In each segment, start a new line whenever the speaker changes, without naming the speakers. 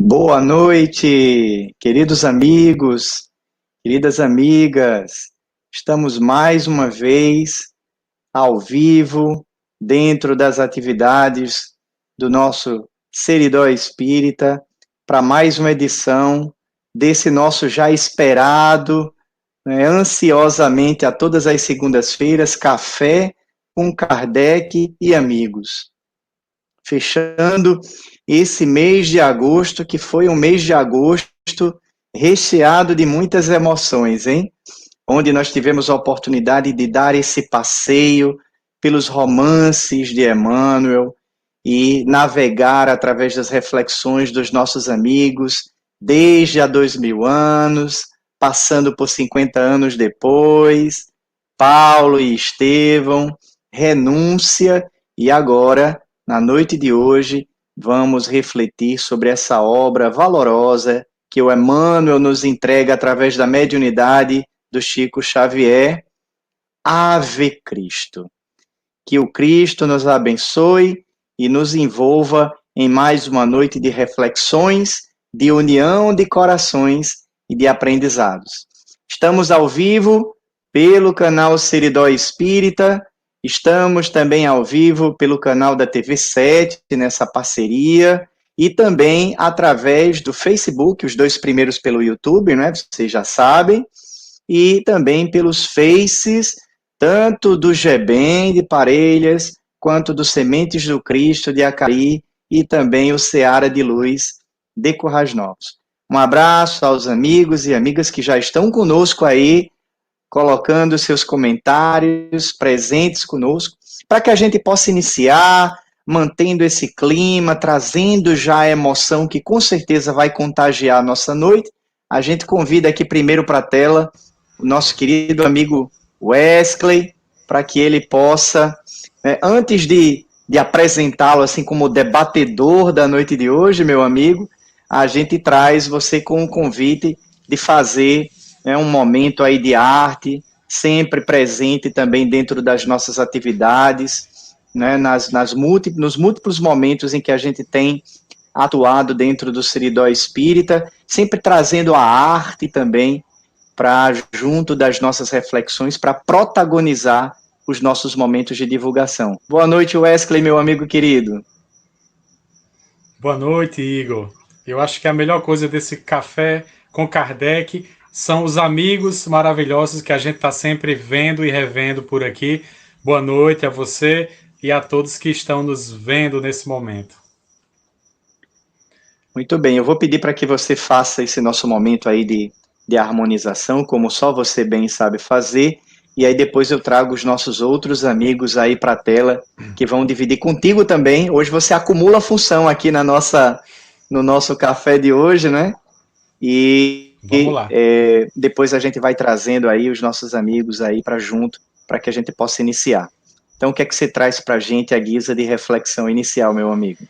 Boa noite, queridos amigos, queridas amigas. Estamos mais uma vez ao vivo, dentro das atividades do nosso Seridó Espírita, para mais uma edição desse nosso já esperado, ansiosamente a todas as segundas-feiras, Café com Kardec e amigos. Fechando esse mês de agosto, que foi um mês de agosto recheado de muitas emoções, hein? Onde nós tivemos a oportunidade de dar esse passeio pelos romances de Emmanuel e navegar através das reflexões dos nossos amigos, desde há 2000 anos, passando por 50 anos depois, Paulo e Estevão, renúncia, e agora, na noite de hoje, vamos refletir sobre essa obra valorosa que o Emmanuel nos entrega através da mediunidade do Chico Xavier, Ave Cristo. Que o Cristo nos abençoe e nos envolva em mais uma noite de reflexões, de união de corações e de aprendizados. Estamos ao vivo pelo canal Seridó Espírita, estamos também ao vivo pelo canal da TV7, nessa parceria, e também através do Facebook, os dois primeiros pelo YouTube, né? Vocês já sabem, e também pelos Faces, tanto do GEBEM de Parelhas, quanto do Sementes do Cristo de Acari, e também o Seara de Luz de Currais Novos. Um abraço aos amigos e amigas que já estão conosco aí, colocando seus comentários, presentes conosco, para que a gente possa iniciar, mantendo esse clima, trazendo já a emoção que com certeza vai contagiar a nossa noite. A gente convida aqui primeiro para a tela o nosso querido amigo Wesley, para que ele possa, antes de apresentá-lo assim como debatedor da noite de hoje, meu amigo, a gente traz você com o convite de fazer um momento aí de arte, sempre presente também dentro das nossas atividades, né, nos múltiplos momentos em que a gente tem atuado dentro do Seridó Espírita, sempre trazendo a arte também para junto das nossas reflexões, para protagonizar os nossos momentos de divulgação. Boa noite, Wesley, meu amigo querido.
Boa noite, Igor. Eu acho que a melhor coisa desse café com Kardec são os amigos maravilhosos que a gente está sempre vendo e revendo por aqui. Boa noite a você e a todos que estão nos vendo nesse momento.
Muito bem, eu vou pedir para que você faça esse nosso momento aí de harmonização, como só você bem sabe fazer, e aí depois eu trago os nossos outros amigos aí para a tela, que vão dividir contigo também. Hoje você acumula função aqui no nosso café de hoje, né? E
Vamos lá.
depois a gente vai trazendo aí os nossos amigos aí para junto, para que a gente possa iniciar. Então, o que é que você traz para a gente, a guisa de reflexão inicial, meu amigo? De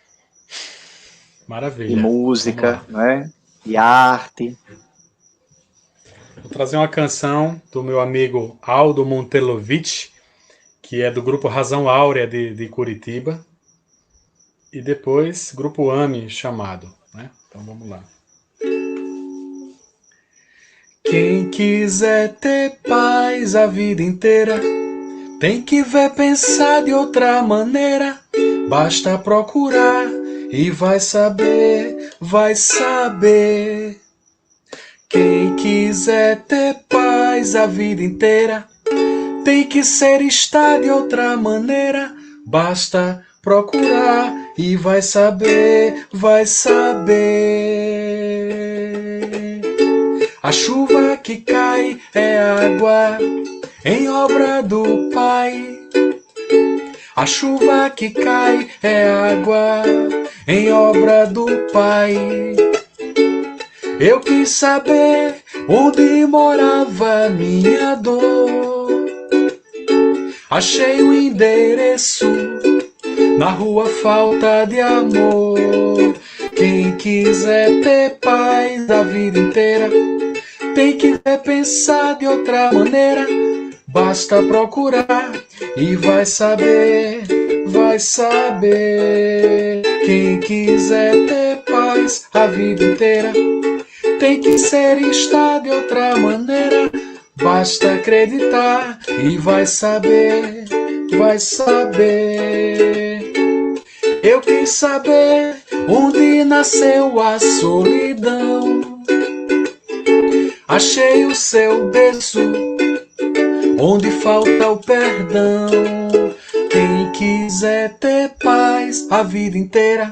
Maravilha. Vamos
música,
lá.
né? De arte.
Vou trazer uma canção do meu amigo Aldo Montelovich, que é do grupo Razão Áurea de Curitiba. E depois, grupo AME chamado. Né? Então vamos lá. Quem quiser ter paz a vida inteira tem que ver pensar de outra maneira. Basta procurar e vai saber, vai saber. Quem quiser ter paz a vida inteira tem que ser estar de outra maneira. Basta procurar e vai saber, vai saber. A chuva que cai é água em obra do Pai. A chuva que cai é água em obra do Pai. Eu quis saber onde morava minha dor. Achei o endereço na rua Falta de Amor. Quem quiser ter paz a vida inteira tem que pensar de outra maneira. Basta procurar e vai saber, vai saber. Quem quiser ter paz paz a vida inteira. Tem que ser estar de outra maneira. Basta acreditar e vai saber, vai saber. Eu quis saber onde nasceu a solidão. Achei o seu berço, onde falta o perdão. Quem quiser ter paz a vida inteira,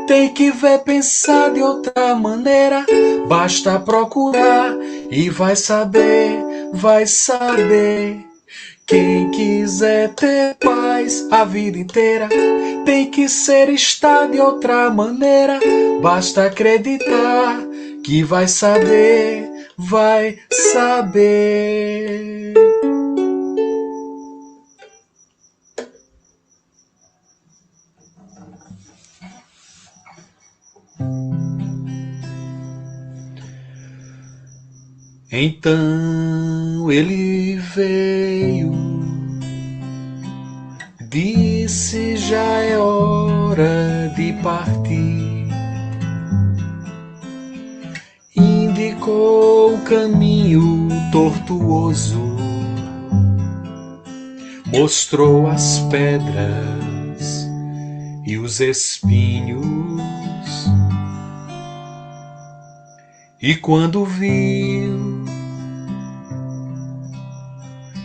tem que ver pensar de outra maneira. Basta procurar e vai saber, vai saber. Quem quiser ter paz a vida inteira, tem que ser estar de outra maneira. Basta acreditar que vai saber, vai saber. Então ele veio, disse já é hora de partir, indicou o caminho tortuoso, mostrou as pedras e os espinhos. E quando viu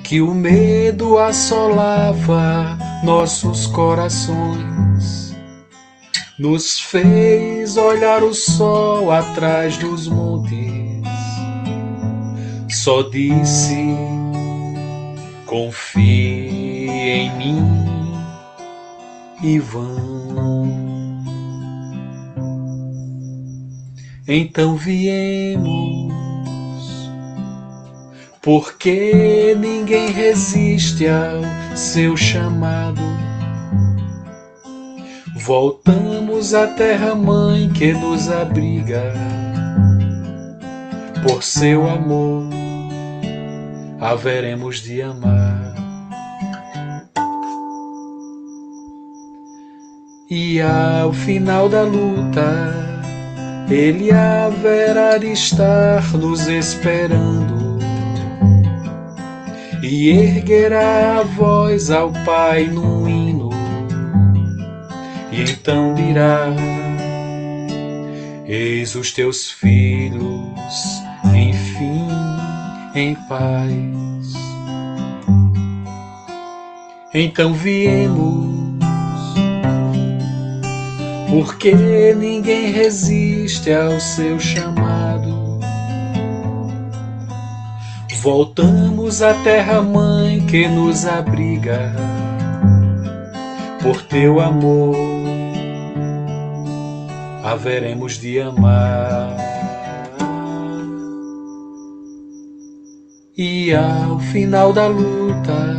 que o medo assolava nossos corações, nos fez olhar o sol atrás dos montes, só disse: confie em mim e vão. Então viemos, porque ninguém resiste ao seu chamado. Voltamos à terra-mãe que nos abriga. Por seu amor, haveremos de amar. E ao final da luta, Ele haverá de estar nos esperando e erguerá a voz ao Pai num hino, e então dirá: eis os teus filhos, enfim, em paz. Então viemos, porque ninguém resiste ao seu chamado. Voltamos à terra-mãe que nos abriga. Por teu amor, haveremos de amar. E ao final da luta,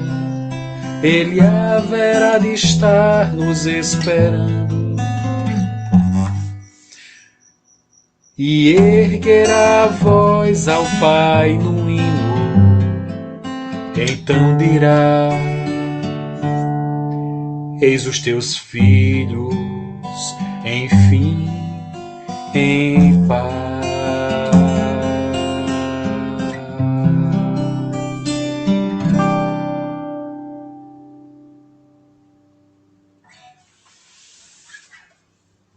Ele haverá de estar nos esperando e erguerá a voz ao Pai no hino, então dirá: eis os teus filhos, enfim, em paz.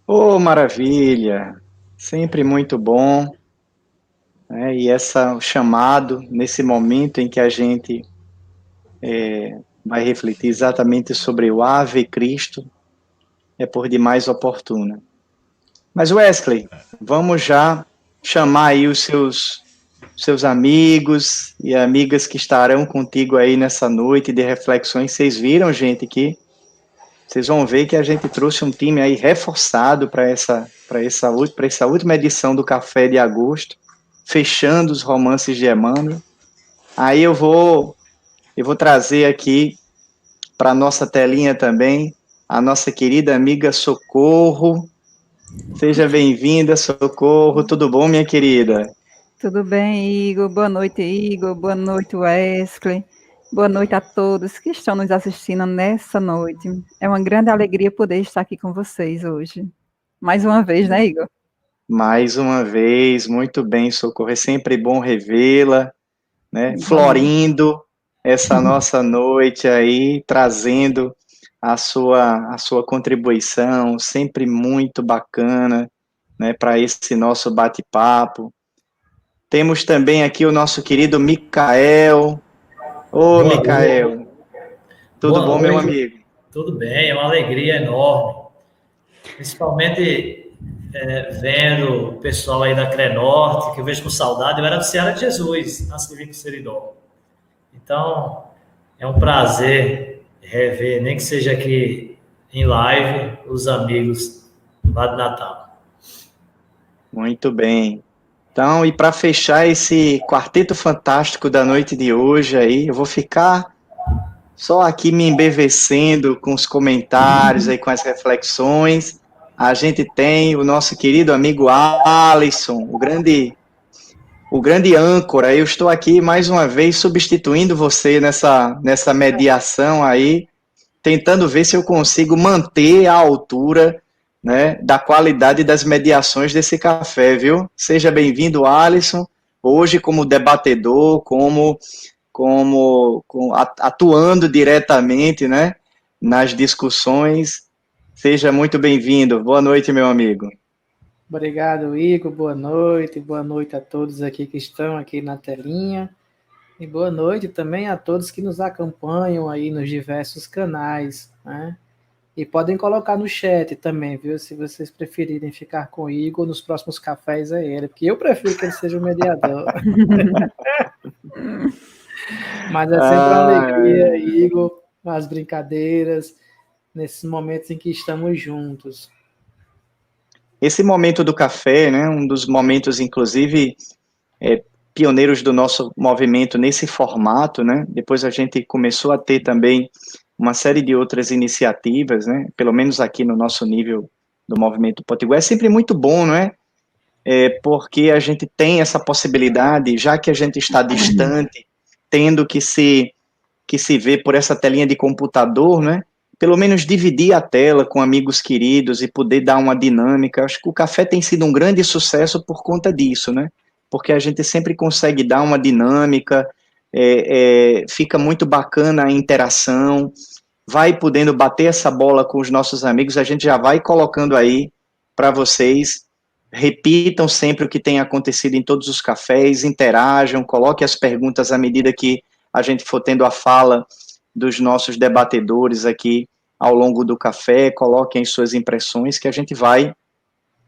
Oh, maravilha! Sempre muito bom, né? E o chamado, nesse momento em que a gente vai refletir exatamente sobre o Ave Cristo, é por demais oportuna. Mas Wesley, vamos já chamar aí os seus amigos e amigas que estarão contigo aí nessa noite de reflexões. Vocês viram, gente, que vocês vão ver que a gente trouxe um time aí reforçado para essa última edição do Café de Agosto, fechando os romances de Emmanuel. Aí eu vou trazer aqui para a nossa telinha também a nossa querida amiga Socorro. Seja bem-vinda, Socorro. Tudo bom, minha querida?
Tudo bem, Igor? Boa noite, Igor. Boa noite, Wesley. Boa noite a todos que estão nos assistindo nessa noite. É uma grande alegria poder estar aqui com vocês hoje. Mais uma vez, né, Igor?
Mais uma vez, muito bem, Socorro. É sempre bom revê-la, né? Florindo essa nossa noite aí, trazendo a sua contribuição, sempre muito bacana, né, para esse nosso bate-papo. Temos também aqui o nosso querido Micael. Ô,
Boa noite.
Micael, tudo
Boa
bom, meu
noite.
amigo?
Tudo bem, é uma alegria enorme. Principalmente vendo o pessoal aí da Crenorte, que eu vejo com saudade. Eu era do Ceará de Jesus, antes de vir para o Seridó. Então, é um prazer rever, nem que seja aqui em live, os amigos lá de Natal.
Muito bem. Então, e para fechar esse quarteto fantástico da noite de hoje aí, eu vou ficar só aqui me embevecendo com os comentários aí, com as reflexões. A gente tem o nosso querido amigo Alisson, o grande âncora. Eu estou aqui mais uma vez substituindo você nessa mediação aí, tentando ver se eu consigo manter a altura, né, da qualidade das mediações desse café, viu? Seja bem-vindo, Alisson, hoje como debatedor, atuando diretamente, né, nas discussões. Seja muito bem-vindo. Boa noite, meu amigo.
Obrigado, Igor. Boa noite a todos aqui que estão aqui na telinha. E boa noite também a todos que nos acompanham aí nos diversos canais, né? E podem colocar no chat também, viu? Se vocês preferirem ficar com o Igor nos próximos cafés é ele, porque eu prefiro que ele seja o mediador. Mas é sempre uma alegria, Igor, as brincadeiras, nesses momentos em que estamos juntos.
Esse momento do café, né, um dos momentos, inclusive, pioneiros do nosso movimento nesse formato, né? Depois a gente começou a ter também uma série de outras iniciativas, né? Pelo menos aqui no nosso nível do movimento Potiguar. É sempre muito bom, não é? Porque a gente tem essa possibilidade, já que a gente está distante, tendo que se ver por essa telinha de computador, né? Pelo menos dividir a tela com amigos queridos e poder dar uma dinâmica. Acho que o café tem sido um grande sucesso por conta disso, né? Porque a gente sempre consegue dar uma dinâmica, fica muito bacana a interação, vai podendo bater essa bola com os nossos amigos, a gente já vai colocando aí para vocês, repitam sempre o que tem acontecido em todos os cafés, interajam, coloquem as perguntas à medida que a gente for tendo a fala dos nossos debatedores aqui ao longo do café, coloquem suas impressões que a gente vai,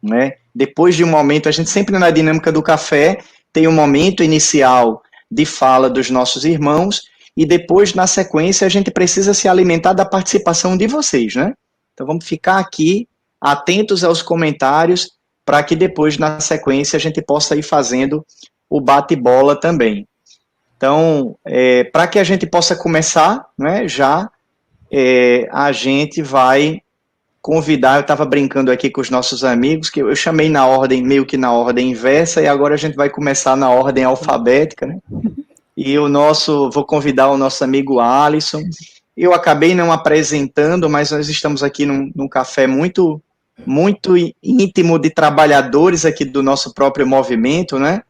né? Depois de um momento, a gente sempre na dinâmica do café tem um momento inicial de fala dos nossos irmãos e depois, na sequência, a gente precisa se alimentar da participação de vocês, né? Então vamos ficar aqui atentos aos comentários para que depois, na sequência, a gente possa ir fazendo o bate-bola também. Então, para que a gente possa começar, né, a gente vai convidar, eu estava brincando aqui com os nossos amigos, que eu chamei meio que na ordem inversa, e agora a gente vai começar na ordem alfabética, né? E vou convidar o nosso amigo Alisson. Eu acabei não apresentando, mas nós estamos aqui num café muito, muito íntimo de trabalhadores aqui do nosso próprio movimento, né?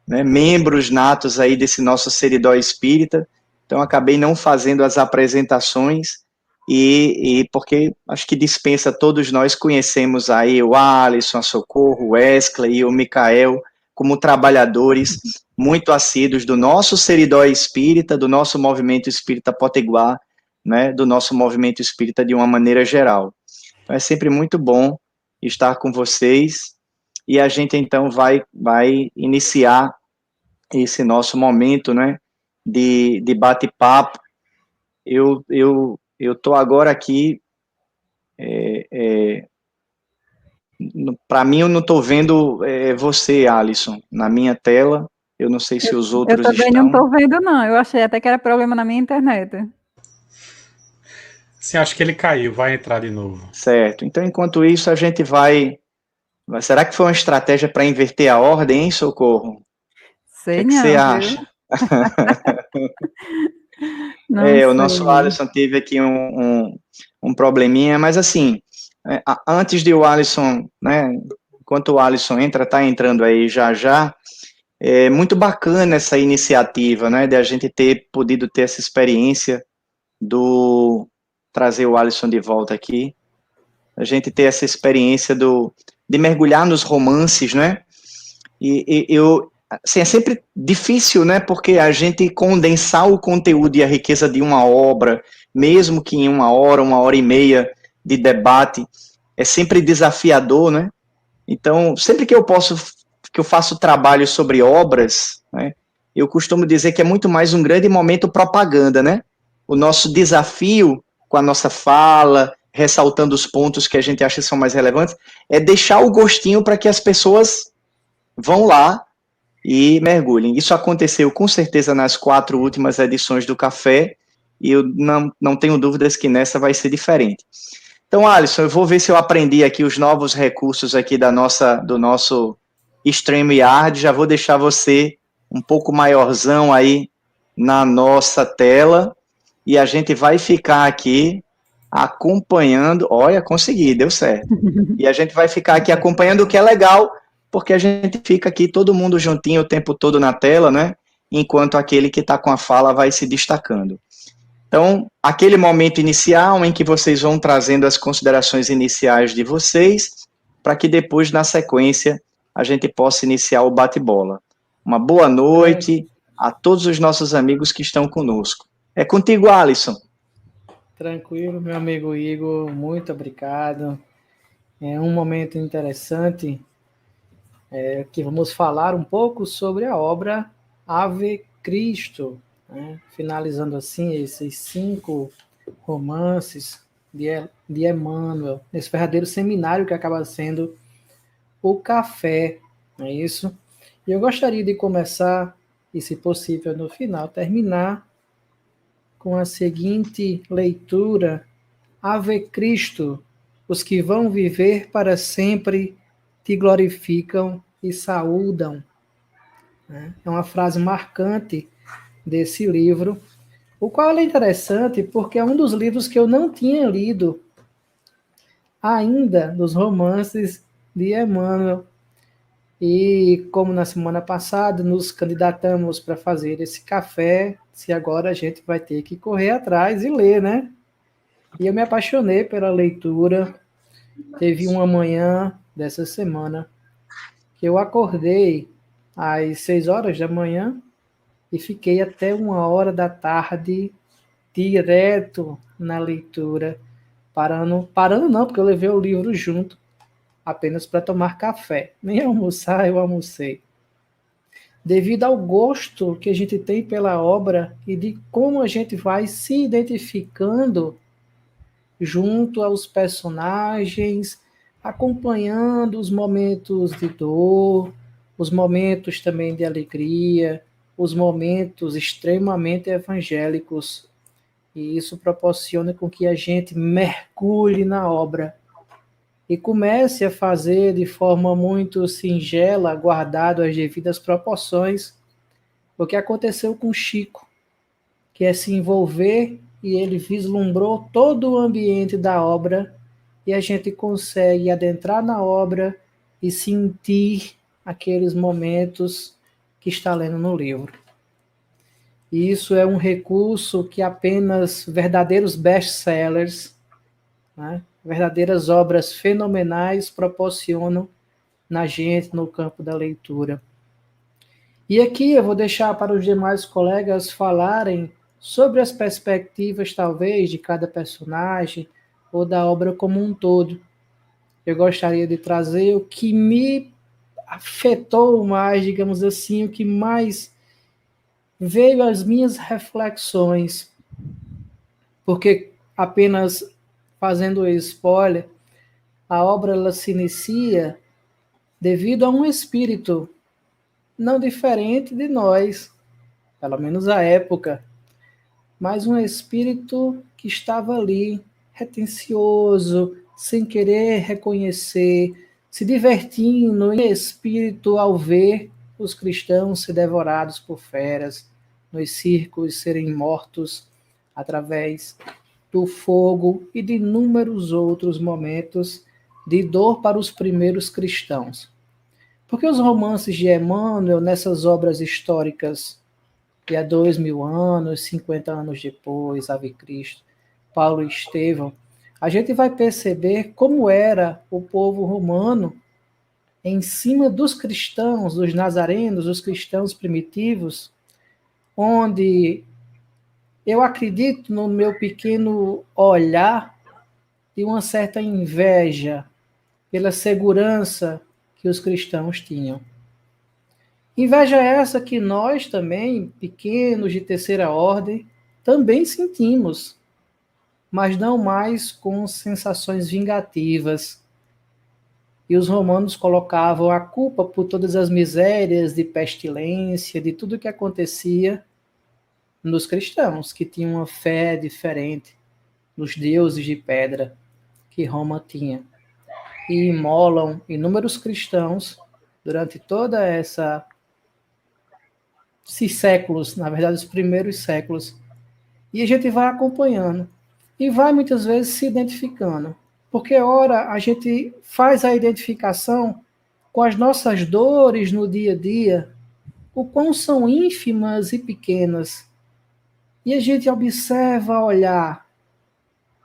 Membros natos aí desse nosso Seridó Espírita. Então, acabei não fazendo as apresentações, e porque acho que dispensa, todos nós conhecemos aí o Alisson, a Socorro, o Wesley e o Micael como trabalhadores muito assíduos do nosso Seridó Espírita, do nosso movimento espírita Potiguar, né, do nosso movimento espírita de uma maneira geral. Então, é sempre muito bom estar com vocês, e a gente então vai iniciar esse nosso momento, né, de bate-papo. Eu estou agora aqui, para mim eu não estou vendo você, Alisson, na minha tela. Eu não sei se os outros
também
estão.
não estou vendo, não. Eu achei até que era problema na minha internet.
Sim, acho que ele caiu, vai entrar de novo.
Certo. Então, enquanto isso, a gente vai. Será que foi uma estratégia para inverter a ordem, hein, Socorro?
Sei
O que você
não,
acha?
Não
O nosso
sei.
Alisson teve aqui um probleminha, mas assim, antes de o Alisson, né, enquanto o Alisson está entrando aí já já, é muito bacana essa iniciativa, né, de a gente ter podido ter essa experiência do trazer o Alisson de volta aqui, a gente ter essa experiência de mergulhar nos romances, né? E eu, assim, é sempre difícil, né? Porque a gente condensar o conteúdo e a riqueza de uma obra, mesmo que em 1 hora e meia de debate, é sempre desafiador, né? Então, sempre que eu faço trabalho sobre obras, né? Eu costumo dizer que é muito mais um grande momento propaganda, né? O nosso desafio com a nossa fala, ressaltando os pontos que a gente acha que são mais relevantes, é deixar o gostinho para que as pessoas vão lá e mergulhem. Isso aconteceu com certeza nas 4 últimas edições do Café, e eu não tenho dúvidas que nessa vai ser diferente. Então, Alisson, eu vou ver se eu aprendi aqui os novos recursos aqui do nosso StreamYard, já vou deixar você um pouco maiorzão aí na nossa tela, e a gente vai ficar aqui acompanhando, olha, consegui, deu certo. E a gente vai ficar aqui acompanhando, o que é legal, porque a gente fica aqui todo mundo juntinho o tempo todo na tela, né? Enquanto aquele que está com a fala vai se destacando. Então, aquele momento inicial em que vocês vão trazendo as considerações iniciais de vocês, para que depois, na sequência, a gente possa iniciar o bate-bola. Uma boa noite a todos os nossos amigos que estão conosco. É contigo, Alisson.
Tranquilo, meu amigo Igor, muito obrigado. É um momento interessante que vamos falar um pouco sobre a obra Ave Cristo, né? Finalizando assim esses 5 romances de Emmanuel, nesse verdadeiro seminário que acaba sendo o Café, não é isso? E eu gostaria de começar, e se possível no final, terminar com a seguinte leitura: Ave Cristo, os que vão viver para sempre te glorificam e saúdam. É uma frase marcante desse livro, o qual é interessante porque é um dos livros que eu não tinha lido ainda, dos romances de Emmanuel. E como na semana passada nos candidatamos para fazer esse café, se agora a gente vai ter que correr atrás e ler, né? E eu me apaixonei pela leitura. Teve uma manhã dessa semana que eu acordei às 6 horas da manhã e fiquei até 1 hora da tarde direto na leitura, parando não, porque eu levei o livro junto, apenas para tomar café. Nem almoçar eu almocei. Devido ao gosto que a gente tem pela obra e de como a gente vai se identificando junto aos personagens, acompanhando os momentos de dor, os momentos também de alegria, os momentos extremamente evangélicos. E isso proporciona com que a gente mergulhe na obra e comece a fazer de forma muito singela, guardado as devidas proporções, o que aconteceu com Chico, que é se envolver, e ele vislumbrou todo o ambiente da obra, e a gente consegue adentrar na obra e sentir aqueles momentos que está lendo no livro. E isso é um recurso que apenas verdadeiros best-sellers, né, verdadeiras obras fenomenais proporcionam na gente no campo da leitura. E aqui eu vou deixar para os demais colegas falarem sobre as perspectivas, talvez, de cada personagem ou da obra como um todo. Eu gostaria de trazer o que me afetou mais, digamos assim, o que mais veio às minhas reflexões, porque apenas fazendo spoiler, a obra ela se inicia devido a um espírito não diferente de nós, pelo menos à época, mas um espírito que estava ali, retencioso, sem querer reconhecer, se divertindo em espírito ao ver os cristãos ser devorados por feras, nos circos serem mortos através do fogo e de inúmeros outros momentos de dor para os primeiros cristãos. Porque os romances de Emmanuel, nessas obras históricas, de há 2000 anos, 50 anos depois, Ave Cristo, Paulo e Estevão, a gente vai perceber como era o povo romano em cima dos cristãos, dos nazarenos, dos cristãos primitivos, onde eu acredito no meu pequeno olhar de uma certa inveja pela segurança que os cristãos tinham. Inveja essa que nós também, pequenos de terceira ordem, também sentimos, mas não mais com sensações vingativas. E os romanos colocavam a culpa por todas as misérias de pestilência, de tudo que acontecia nos cristãos, que tinham uma fé diferente dos deuses de pedra que Roma tinha. E imolam inúmeros cristãos durante toda esses séculos, na verdade, os primeiros séculos. E a gente vai acompanhando. E vai muitas vezes se identificando. Porque, ora, a gente faz a identificação com as nossas dores no dia a dia, o quão são ínfimas e pequenas. E a gente observa, olhar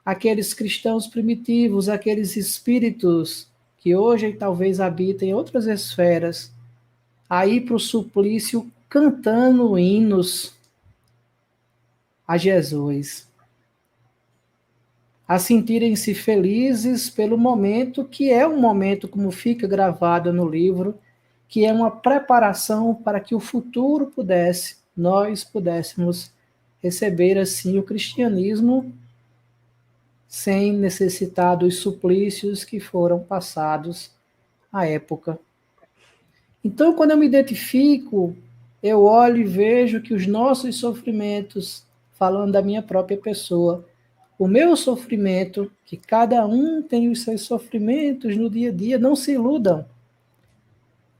aqueles cristãos primitivos, aqueles espíritos que hoje talvez habitem em outras esferas, aí para o suplício cantando hinos a Jesus, a sentirem-se felizes pelo momento, que é um momento, como fica gravado no livro, que é uma preparação para que o futuro nós pudéssemos receber assim o cristianismo sem necessitar dos suplícios que foram passados à época. Então, quando eu me identifico, eu olho e vejo que os nossos sofrimentos, falando da minha própria pessoa, o meu sofrimento, que cada um tem os seus sofrimentos no dia a dia, não se iludam.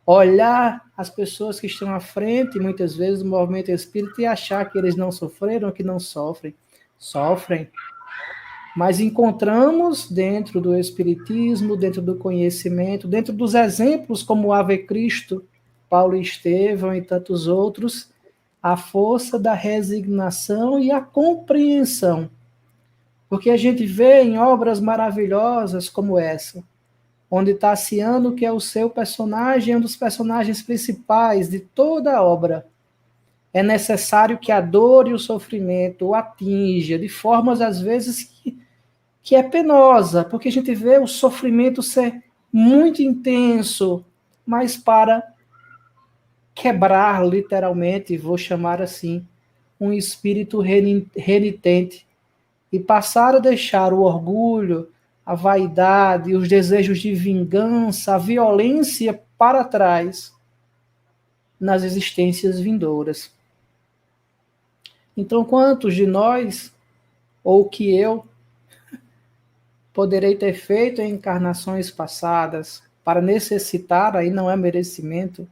Olhar as pessoas que estão à frente, muitas vezes, do movimento espírita e achar que eles não sofreram, que não sofrem. Sofrem. Mas encontramos dentro do Espiritismo, dentro do conhecimento, dentro dos exemplos como Ave Cristo, Paulo e Estevão e tantos outros, a força da resignação e a compreensão. Porque a gente vê em obras maravilhosas como essa, onde Tassiano, que é o seu personagem, é um dos personagens principais de toda a obra, é necessário que a dor e o sofrimento o atinja de formas, às vezes, que é penosa, porque a gente vê o sofrimento ser muito intenso, mas para quebrar, literalmente, vou chamar assim, um espírito renitente e passar a deixar o orgulho, a vaidade, os desejos de vingança, a violência para trás nas existências vindouras. Então, quantos de nós, ou que eu, poderei ter feito em encarnações passadas para necessitar, aí não é merecimento,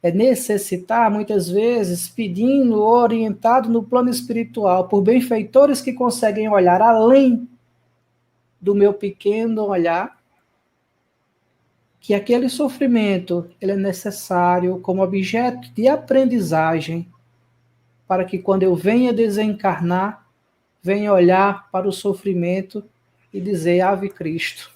é necessitar, muitas vezes, pedindo, orientado no plano espiritual, por benfeitores que conseguem olhar além do meu pequeno olhar, que aquele sofrimento ele é necessário como objeto de aprendizagem, para que quando eu venha desencarnar, venha olhar para o sofrimento e dizer, Ave Cristo.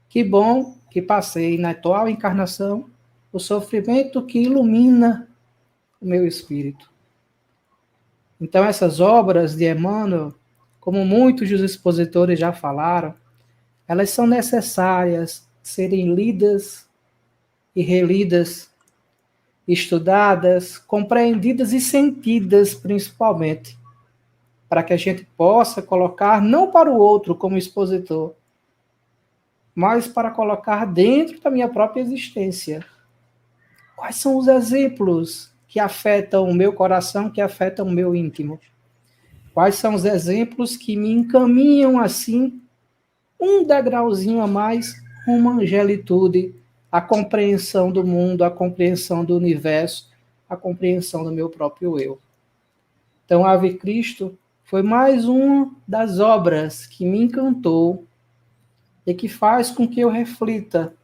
Que bom que passei na atual encarnação o sofrimento que ilumina o meu espírito. Então, essas obras de Emmanuel, como muitos dos expositores já falaram, elas são necessárias serem lidas e relidas, estudadas, compreendidas e sentidas, principalmente, para que a gente possa colocar, não para o outro como expositor, mas para colocar dentro da minha própria existência. Quais são os exemplos que afetam o meu coração, que afetam o meu íntimo? Quais são os exemplos que me encaminham assim, um degrauzinho a mais, uma angelitude, a compreensão do mundo, a compreensão do universo, a compreensão do meu próprio eu. Então, Ave Cristo foi mais uma das obras que me encantou, e que faz com que eu reflita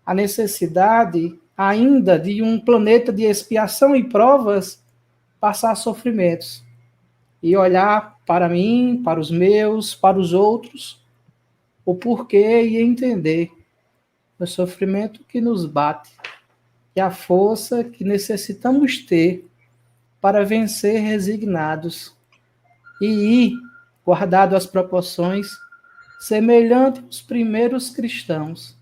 a necessidade ainda de um planeta de expiação e provas passar sofrimentos e olhar para mim, para os meus, para os outros, o porquê e entender o sofrimento que nos bate e a força que necessitamos ter para vencer resignados e ir, guardado as proporções, semelhante aos primeiros cristãos,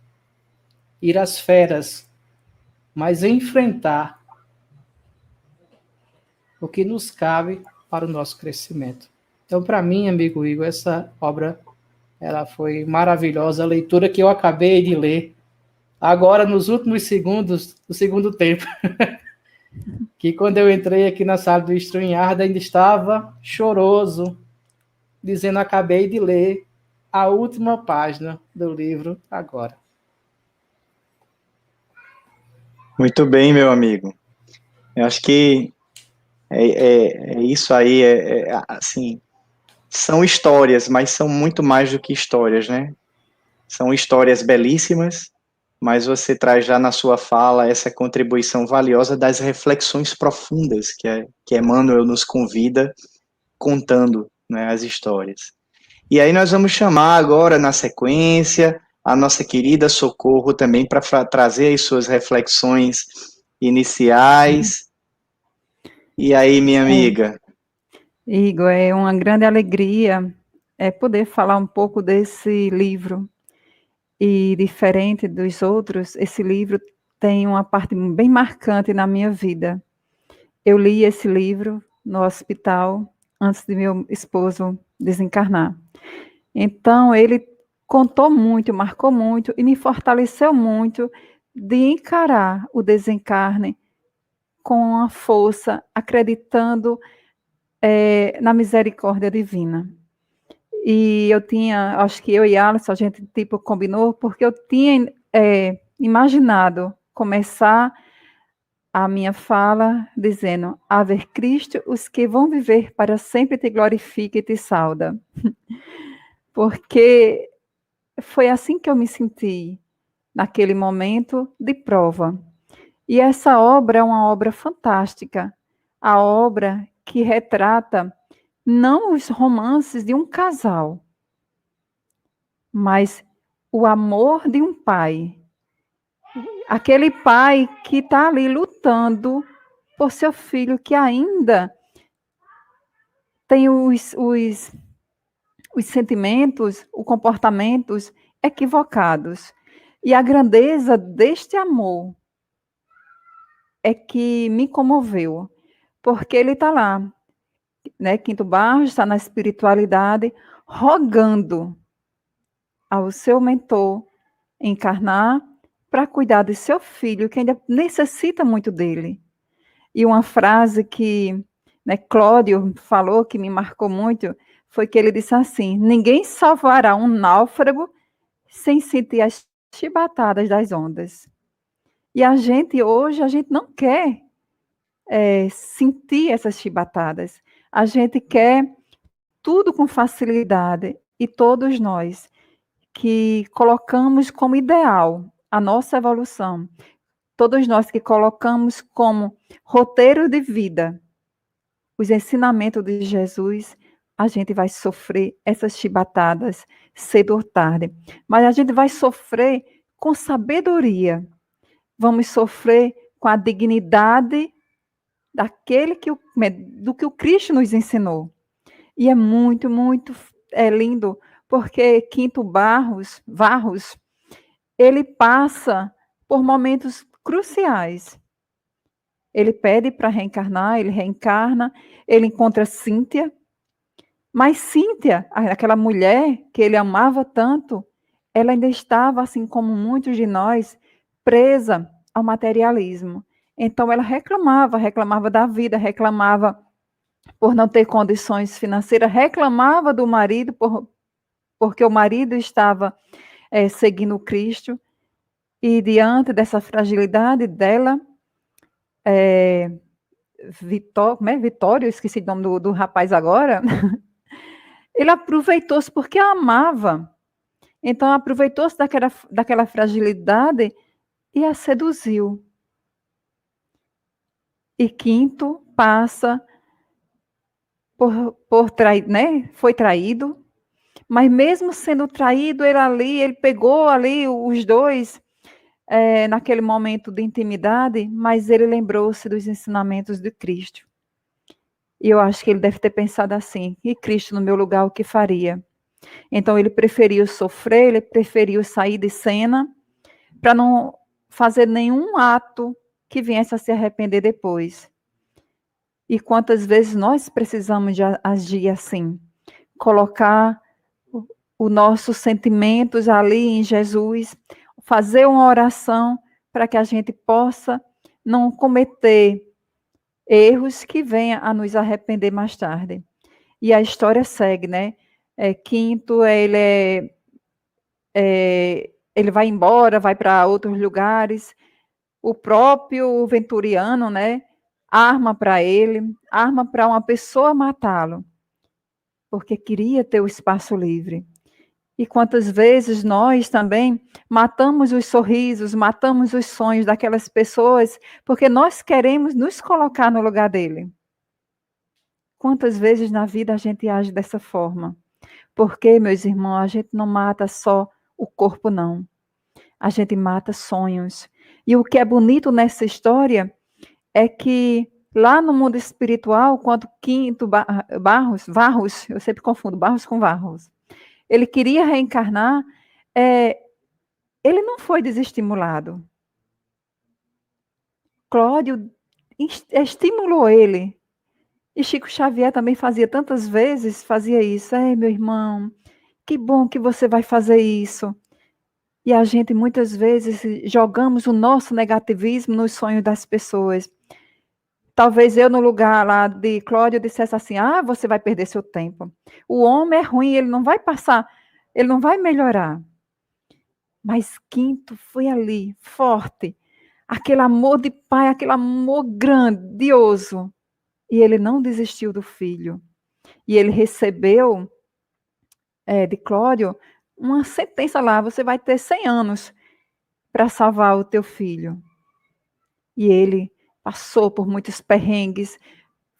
ir às feras, mas enfrentar o que nos cabe para o nosso crescimento. Então, para mim, amigo Igor, essa obra ela foi maravilhosa, a leitura que eu acabei de ler, agora nos últimos segundos do segundo tempo, que quando eu entrei aqui na sala do StreamYard ainda estava choroso, dizendo acabei de ler a última página do livro agora.
Muito bem, meu amigo. Eu acho que é isso aí, assim, são histórias, mas são muito mais do que histórias, né? São histórias belíssimas, mas você traz já na sua fala essa contribuição valiosa das reflexões profundas que Emmanuel nos convida contando, né, as histórias. E aí nós vamos chamar agora, na sequência, a nossa querida Socorro também para trazer as suas reflexões iniciais. E aí, minha amiga?
Igor, é uma grande alegria poder falar um pouco desse livro. E diferente dos outros, esse livro tem uma parte bem marcante na minha vida. Eu li esse livro no hospital antes de meu esposo desencarnar. Então, ele contou muito, marcou muito e me fortaleceu muito de encarar o desencarne com a força, acreditando na misericórdia divina. E eu tinha, acho que eu e Alisson, a gente tipo combinou, porque eu tinha imaginado começar a minha fala dizendo: Ave Cristo, os que vão viver para sempre te glorifica e te sauda. Porque foi assim que eu me senti naquele momento de prova. E essa obra é uma obra fantástica, a obra que retrata não os romances de um casal, mas o amor de um pai. Aquele pai que está ali lutando por seu filho que ainda tem os sentimentos, os comportamentos equivocados. E a grandeza deste amor é que me comoveu, porque ele está lá, né? Quinto Barros está na espiritualidade, rogando ao seu mentor encarnar para cuidar de seu filho, que ainda necessita muito dele. E uma frase que, né, Cláudio falou, que me marcou muito, foi que ele disse assim: ninguém salvará um náufrago sem sentir as chibatadas das ondas. E a gente hoje, a gente não quer sentir essas chibatadas. A gente quer tudo com facilidade. E todos nós que colocamos como ideal a nossa evolução, todos nós que colocamos como roteiro de vida os ensinamentos de Jesus, a gente vai sofrer essas chibatadas cedo ou tarde. Mas a gente vai sofrer com sabedoria. Vamos sofrer com a dignidade do que o Cristo nos ensinou. E é muito, muito lindo, porque Quinto Barros, ele passa por momentos cruciais. Ele pede para reencarnar, ele reencarna, ele encontra Cíntia, mas Cíntia, aquela mulher que ele amava tanto, ela ainda estava, assim como muitos de nós, presa ao materialismo. Então ela reclamava da vida, reclamava por não ter condições financeiras, reclamava do marido porque o marido estava seguindo o Cristo, e diante dessa fragilidade dela, Vitório, eu esqueci o nome do rapaz agora, ele aproveitou-se porque a amava. Então, aproveitou-se daquela fragilidade e a seduziu. E Quinto passa por trair, né? Foi traído, mas mesmo sendo traído, ele pegou ali os dois naquele momento de intimidade, mas ele lembrou-se dos ensinamentos de Cristo. E eu acho que ele deve ter pensado assim: e Cristo no meu lugar o que faria? Então ele preferiu sofrer, ele preferiu sair de cena para não fazer nenhum ato que viesse a se arrepender depois. E quantas vezes nós precisamos de agir assim? Colocar os nossos sentimentos ali em Jesus, fazer uma oração para que a gente possa não cometer erros que venham a nos arrepender mais tarde. E a história segue, né? Quinto, ele vai embora, vai para outros lugares. O próprio Venturiano, né? Arma para uma pessoa matá-lo, porque queria ter o espaço livre. E quantas vezes nós também matamos os sorrisos, matamos os sonhos daquelas pessoas, porque nós queremos nos colocar no lugar dele. Quantas vezes na vida a gente age dessa forma? Porque, meus irmãos, a gente não mata só o corpo, não. A gente mata sonhos. E o que é bonito nessa história é que lá no mundo espiritual, quando Quinto Varros, eu sempre confundo Barros com Varros, ele queria reencarnar, ele não foi desestimulado. Cláudio estimulou ele. E Chico Xavier também fazia tantas vezes, fazia isso. Meu irmão, que bom que você vai fazer isso. E a gente muitas vezes jogamos o nosso negativismo nos sonhos das pessoas. Talvez eu no lugar lá de Cláudio dissesse assim: você vai perder seu tempo. O homem é ruim, ele não vai passar, ele não vai melhorar. Mas Quinto foi ali, forte. Aquele amor de pai, aquele amor grandioso. E ele não desistiu do filho. E ele recebeu de Cláudio uma sentença lá: você vai ter 100 anos para salvar o teu filho. E ele passou por muitos perrengues,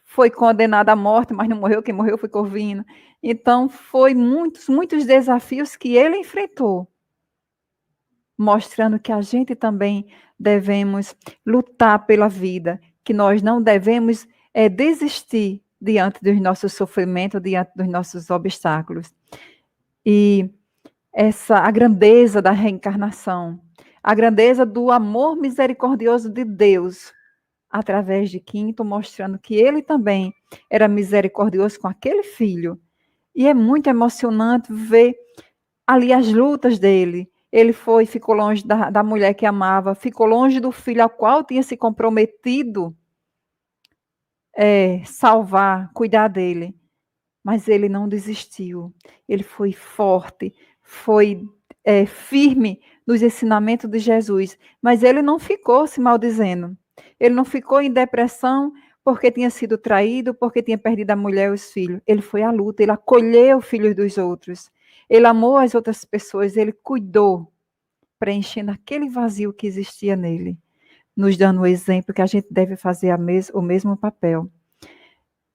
foi condenado à morte, mas não morreu, quem morreu foi Corvino. Então, foi muitos desafios que ele enfrentou, mostrando que a gente também devemos lutar pela vida, que nós não devemos desistir diante dos nossos sofrimentos, diante dos nossos obstáculos. E a grandeza da reencarnação, a grandeza do amor misericordioso de Deus, através de Quinto, mostrando que ele também era misericordioso com aquele filho. E é muito emocionante ver ali as lutas dele. Ele ficou longe da mulher que amava, ficou longe do filho ao qual tinha se comprometido salvar, cuidar dele. Mas ele não desistiu. Ele foi forte, foi firme nos ensinamentos de Jesus. Mas ele não ficou se maldizendo. Ele não ficou em depressão porque tinha sido traído, porque tinha perdido a mulher e os filhos. Ele foi à luta, ele acolheu os filhos dos outros. Ele amou as outras pessoas, ele cuidou, preenchendo aquele vazio que existia nele, nos dando o exemplo que a gente deve fazer o mesmo papel.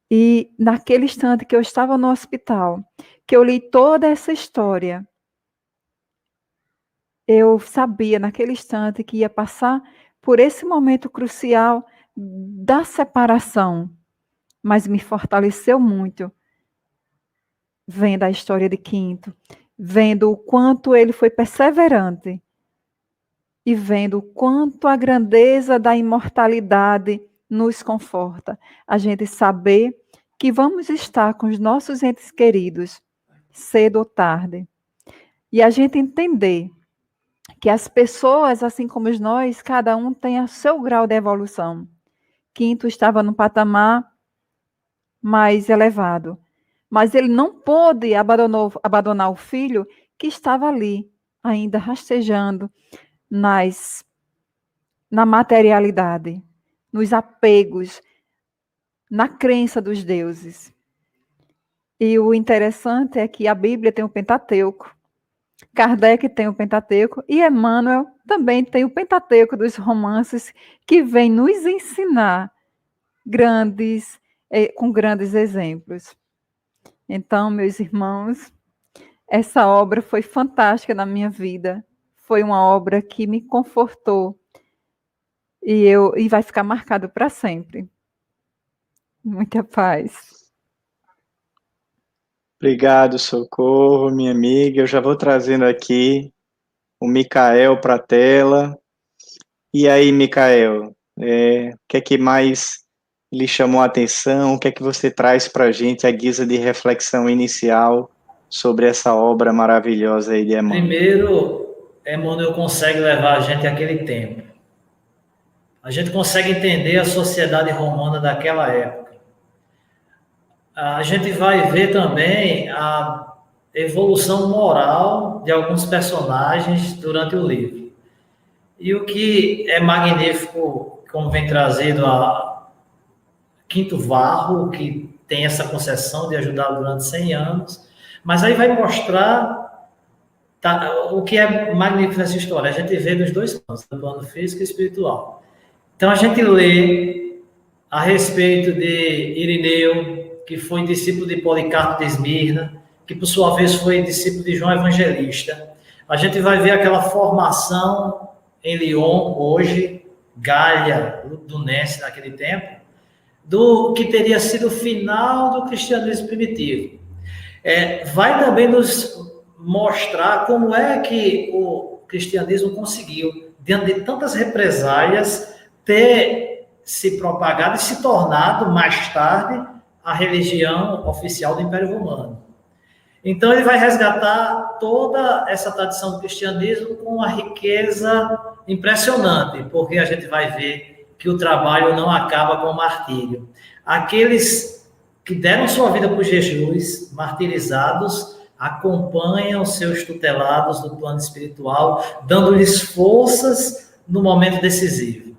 E naquele instante que eu estava no hospital, que eu li toda essa história, eu sabia naquele instante que ia passar por esse momento crucial da separação, mas me fortaleceu muito, vendo a história de Quinto, vendo o quanto ele foi perseverante e vendo o quanto a grandeza da imortalidade nos conforta. A gente saber que vamos estar com os nossos entes queridos, cedo ou tarde. E a gente entender que as pessoas, assim como nós, cada um tem o seu grau de evolução. Quinto estava no patamar mais elevado, mas ele não pôde abandonar o filho que estava ali, ainda rastejando na materialidade, nos apegos, na crença dos deuses. E o interessante é que a Bíblia tem o Pentateuco, Kardec tem o Pentateuco e Emmanuel também tem o Pentateuco dos romances, que vem nos ensinar com grandes exemplos. Então, meus irmãos, essa obra foi fantástica na minha vida. Foi uma obra que me confortou e vai ficar marcado para sempre. Muita paz.
Obrigado, Socorro, minha amiga. Eu já vou trazendo aqui o Micael para a tela. E aí, Micael, o que é que mais lhe chamou a atenção? O que é que você traz para a gente, a guisa de reflexão inicial sobre essa obra maravilhosa aí de Emmanuel?
Primeiro, Emmanuel consegue levar a gente àquele tempo. A gente consegue entender a sociedade romana daquela época. A gente vai ver também a evolução moral de alguns personagens durante o livro. E o que é magnífico, como vem trazido a Quinto Varro, que tem essa concessão de ajudar durante 100 anos, mas aí vai mostrar o que é magnífico nessa história. A gente vê nos dois planos, no plano físico e espiritual. Então a gente lê a respeito de Irineu, que foi discípulo de Policarpo de Esmirna, que por sua vez foi discípulo de João Evangelista. A gente vai ver aquela formação em Lyon, hoje, Galha, Dunense naquele tempo, do que teria sido o final do cristianismo primitivo. Vai também nos mostrar como é que o cristianismo conseguiu, diante de tantas represálias, ter se propagado e se tornado, mais tarde, a religião oficial do Império Romano. Então, ele vai resgatar toda essa tradição do cristianismo com uma riqueza impressionante, porque a gente vai ver que o trabalho não acaba com o martírio. Aqueles que deram sua vida por Jesus, martirizados, acompanham seus tutelados do plano espiritual, dando-lhes forças no momento decisivo.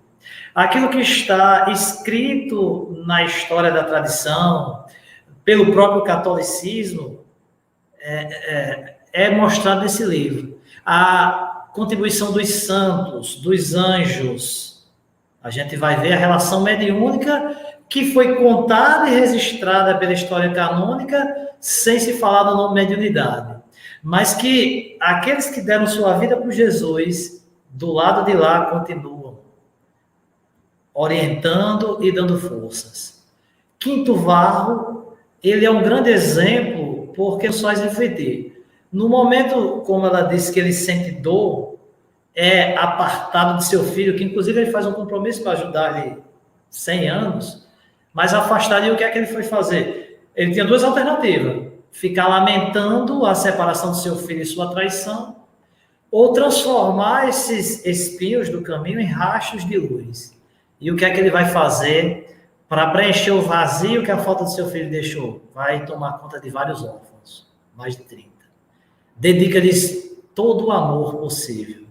Aquilo que está escrito na história da tradição, pelo próprio catolicismo, é mostrado nesse livro. A contribuição dos santos, dos anjos. A gente vai ver a relação mediúnica que foi contada e registrada pela história canônica, sem se falar no nome mediunidade. Mas que aqueles que deram sua vida por Jesus, do lado de lá, continuam orientando e dando forças. Quinto Varro, ele é um grande exemplo, porque nos faz refletir. No momento, como ela disse, que ele sente dor, é apartado de seu filho, que inclusive ele faz um compromisso para ajudar ele 100 anos, mas afastado, e o que é que ele foi fazer? Ele tinha duas alternativas: ficar lamentando a separação do seu filho e sua traição, ou transformar esses espinhos do caminho em rachos de luz. E o que é que ele vai fazer para preencher o vazio que a falta do seu filho deixou? Vai tomar conta de vários órfãos, mais de 30. Dedica-lhes todo o amor possível.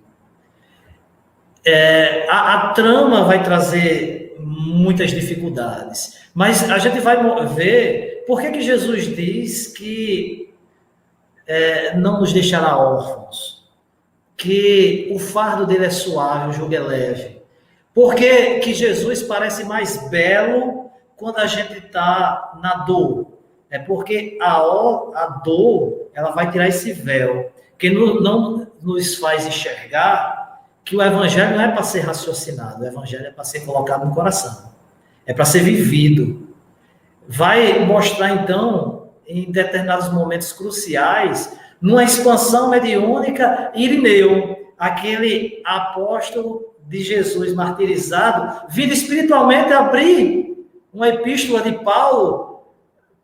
A trama vai trazer muitas dificuldades, mas a gente vai ver por que Jesus diz que não nos deixará órfãos, que o fardo dele é suave, o jugo é leve. Por que Jesus parece mais belo quando a gente está na dor? É porque a dor, ela vai tirar esse véu, que não nos faz enxergar que o evangelho não é para ser raciocinado, o evangelho é para ser colocado no coração, é para ser vivido. Vai mostrar, então, em determinados momentos cruciais, numa expansão mediúnica, Irineu, aquele apóstolo de Jesus martirizado, vindo espiritualmente abrir uma epístola de Paulo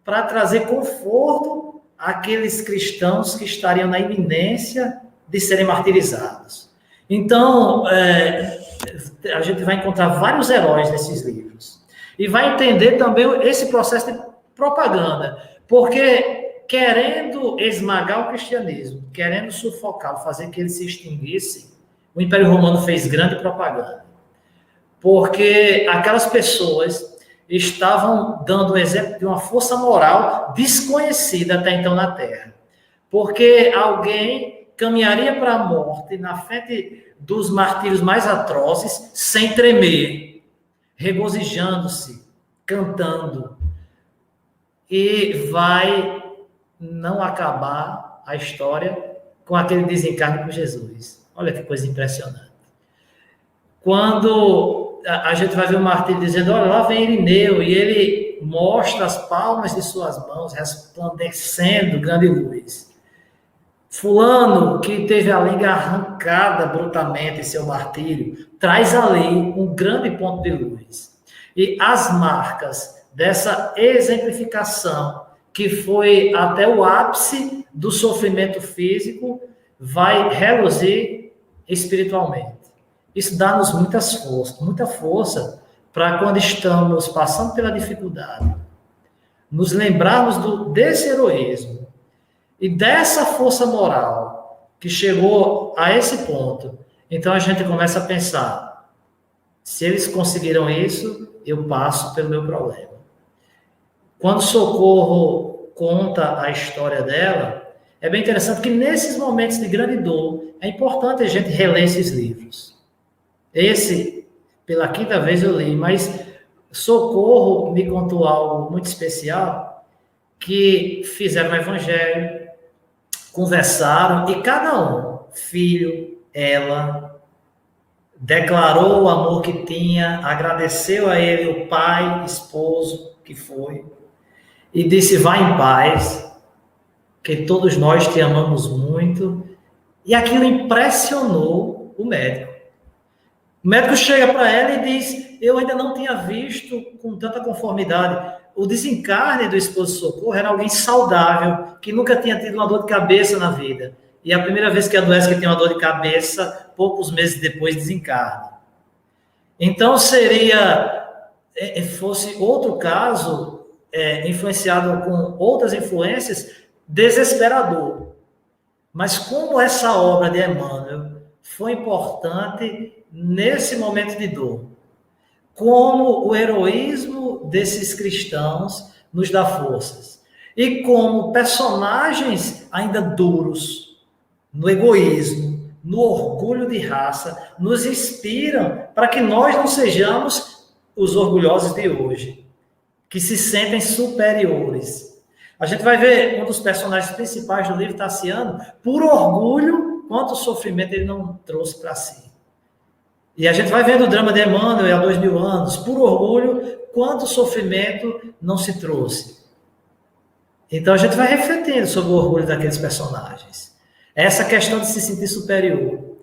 para trazer conforto àqueles cristãos que estariam na iminência de serem martirizados. Então, a gente vai encontrar vários heróis nesses livros. E vai entender também esse processo de propaganda, porque querendo esmagar o cristianismo, querendo sufocá-lo, fazer que ele se extinguisse, o Império Romano fez grande propaganda, porque aquelas pessoas estavam dando o exemplo de uma força moral desconhecida até então na Terra. Porque alguém caminharia para a morte na frente dos martírios mais atrozes, sem tremer, regozijando-se, cantando. E vai não acabar a história com aquele desencarne com Jesus. Olha que coisa impressionante. Quando a gente vai ver o martírio dizendo, olha, lá vem Irineu, e ele mostra as palmas de suas mãos, resplandecendo grande luz. Fulano, que teve a língua arrancada brutalmente em seu martírio, traz ali um grande ponto de luz. E as marcas dessa exemplificação, que foi até o ápice do sofrimento físico, vai reluzir espiritualmente. Isso dá-nos muita força para quando estamos passando pela dificuldade, nos lembrarmos desse heroísmo e dessa força moral que chegou a esse ponto. Então a gente começa a pensar, se eles conseguiram isso, eu passo pelo meu problema. Quando Socorro conta a história dela, é bem interessante que nesses momentos de grande dor, é importante a gente reler esses livros. Esse, pela quinta vez eu li, mas Socorro me contou algo muito especial, que fizeram o evangelho, conversaram, e cada um, filho, ela, declarou o amor que tinha, agradeceu a ele, o pai, esposo que foi, e disse, vá em paz, que todos nós te amamos muito. E aquilo impressionou o médico. O médico chega para ela e diz, eu ainda não tinha visto com tanta conformidade. O desencarne do esposo de Socorro era alguém saudável, que nunca tinha tido uma dor de cabeça na vida. E é a primeira vez que adoece, que tem uma dor de cabeça, poucos meses depois desencarna. Então fosse outro caso, influenciado com outras influências, desesperador. Mas como essa obra de Emmanuel foi importante nesse momento de dor, como o heroísmo desses cristãos nos dá forças, e como personagens ainda duros, no egoísmo, no orgulho de raça, nos inspiram para que nós não sejamos os orgulhosos de hoje, que se sentem superiores. A gente vai ver um dos personagens principais do livro, Tassiano, por orgulho, quanto sofrimento ele não trouxe para si. E a gente vai vendo o drama de Emmanuel há 2000 anos, por orgulho, quanto sofrimento não se trouxe. Então a gente vai refletindo sobre o orgulho daqueles personagens. Essa questão de se sentir superior.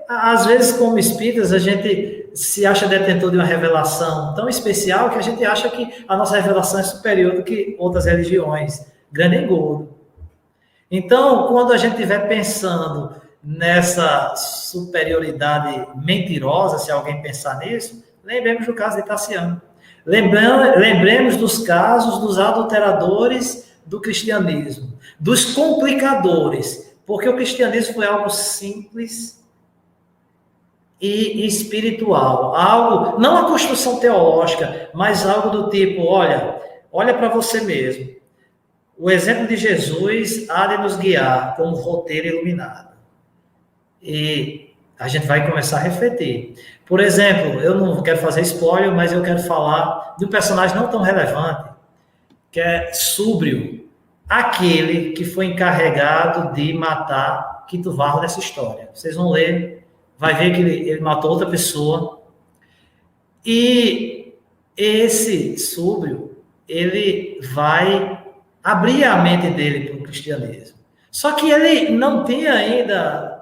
Às vezes, como espíritas, a gente se acha detentor de uma revelação tão especial que a gente acha que a nossa revelação é superior do que outras religiões. Grande engodo. Então, quando a gente estiver pensando nessa superioridade mentirosa, se alguém pensar nisso, lembremos do caso de Tassiano. Lembremos dos casos dos adulteradores do cristianismo, dos complicadores, porque o cristianismo foi algo simples e espiritual, algo, não a construção teológica, mas algo do tipo, olha para você mesmo. O exemplo de Jesus há de nos guiar como roteiro iluminado. E a gente vai começar a refletir. Por exemplo, eu não quero fazer spoiler, mas eu quero falar de um personagem não tão relevante, que é Súbrio, aquele que foi encarregado de matar Quinto Varro nessa história. Vocês vão ler, vai ver que ele matou outra pessoa. E esse Súbrio, ele vai abrir a mente dele para o cristianismo. Só que ele não tinha ainda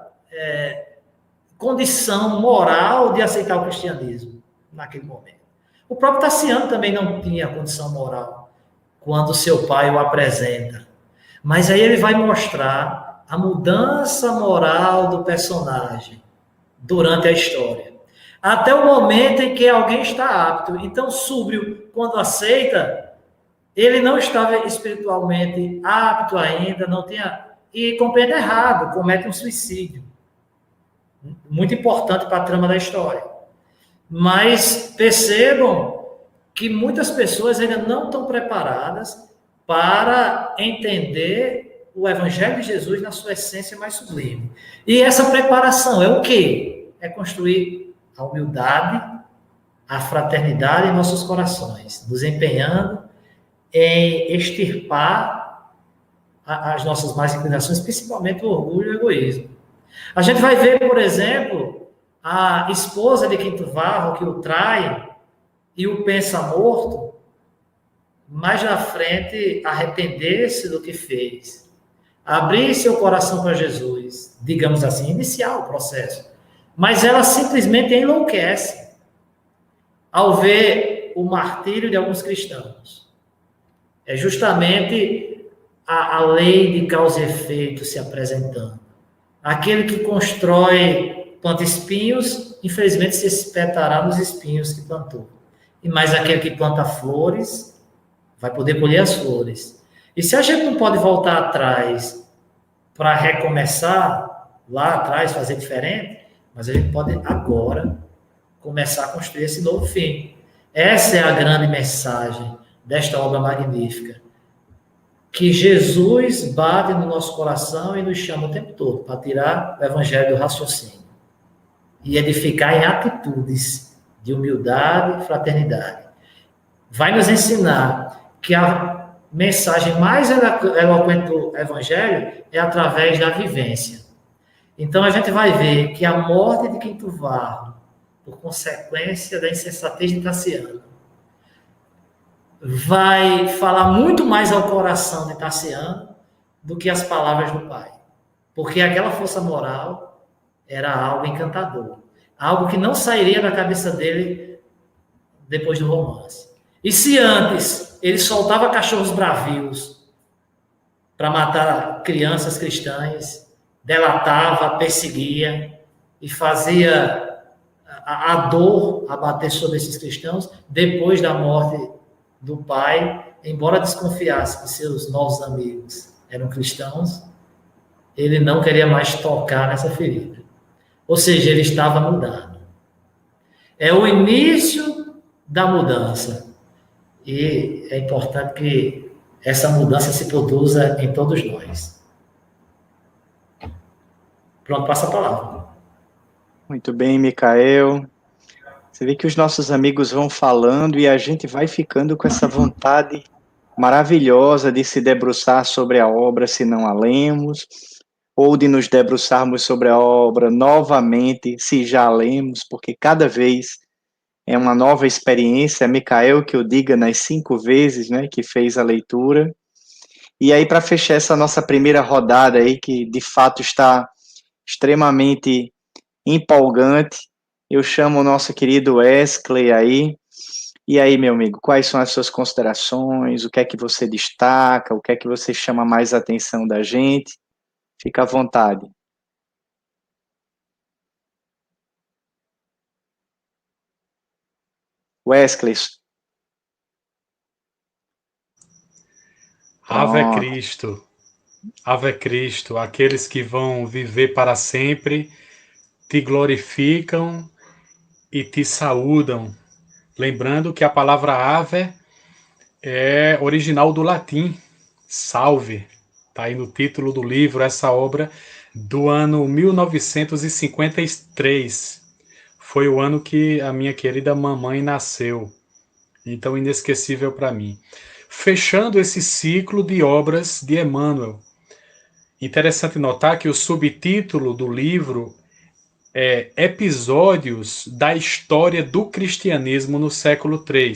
condição moral de aceitar o cristianismo naquele momento. O próprio Tassiano também não tinha condição moral quando seu pai o apresenta. Mas aí ele vai mostrar a mudança moral do personagem durante a história. Até o momento em que alguém está apto. Então, Súbrio, quando aceita, ele não estava espiritualmente apto ainda, não tinha, e compreende errado, comete um suicídio. Muito importante para a trama da história. Mas percebam que muitas pessoas ainda não estão preparadas para entender o Evangelho de Jesus na sua essência mais sublime. E essa preparação é o quê? É construir a humildade, a fraternidade em nossos corações, nos empenhando em extirpar as nossas más inclinações, principalmente o orgulho e o egoísmo. A gente vai ver, por exemplo, a esposa de Quinto Varro que o trai e o pensa morto, mais na frente arrepender-se do que fez, abrir seu coração para Jesus, digamos assim, iniciar o processo. Mas ela simplesmente enlouquece ao ver o martírio de alguns cristãos. É justamente a lei de causa e efeito se apresentando. Aquele que constrói, planta espinhos, infelizmente se espetará nos espinhos que plantou. E mais aquele que planta flores, vai poder colher as flores. E se a gente não pode voltar atrás para recomeçar lá atrás, fazer diferente, mas a gente pode agora começar a construir esse novo fim. Essa é a grande mensagem desta obra magnífica. Que Jesus bate no nosso coração e nos chama o tempo todo para tirar o evangelho do raciocínio e edificar em atitudes de humildade e fraternidade. Vai nos ensinar que a mensagem mais eloquente do evangelho é através da vivência. Então a gente vai ver que a morte de Quinto Varro, por consequência da insensatez de Tassiano, vai falar muito mais ao coração de Tassiano do que as palavras do pai. Porque aquela força moral era algo encantador. Algo que não sairia da cabeça dele depois do romance. E se antes ele soltava cachorros bravios para matar crianças cristãs, delatava, perseguia e fazia a dor abater sobre esses cristãos, depois da morte do pai, embora desconfiasse que seus novos amigos eram cristãos, ele não queria mais tocar nessa ferida. Ou seja, ele estava mudando. É o início da mudança. E é importante que essa mudança se produza em todos nós. Pronto, passa a palavra.
Muito bem, Micael. Você vê que os nossos amigos vão falando e a gente vai ficando com essa vontade maravilhosa de se debruçar sobre a obra, se não a lemos, ou de nos debruçarmos sobre a obra novamente, se já a lemos, porque cada vez é uma nova experiência. Micael que o diga nas 5 vezes, né, que fez a leitura. E aí, para fechar essa nossa primeira rodada aí, que de fato está extremamente empolgante, eu chamo o nosso querido Wesley aí. E aí, meu amigo, quais são as suas considerações? O que é que você destaca? O que é que você chama mais a atenção da gente? Fica à vontade. Wesley.
Ave Cristo. Ave Cristo. Aqueles que vão viver para sempre te glorificam e te saúdam. Lembrando que a palavra ave é original do latim, salve. Está aí no título do livro, essa obra do ano 1953. Foi o ano que a minha querida mamãe nasceu. Então, inesquecível para mim. Fechando esse ciclo de obras de Emmanuel. Interessante notar que o subtítulo do livro é Episódios da História do Cristianismo no século III.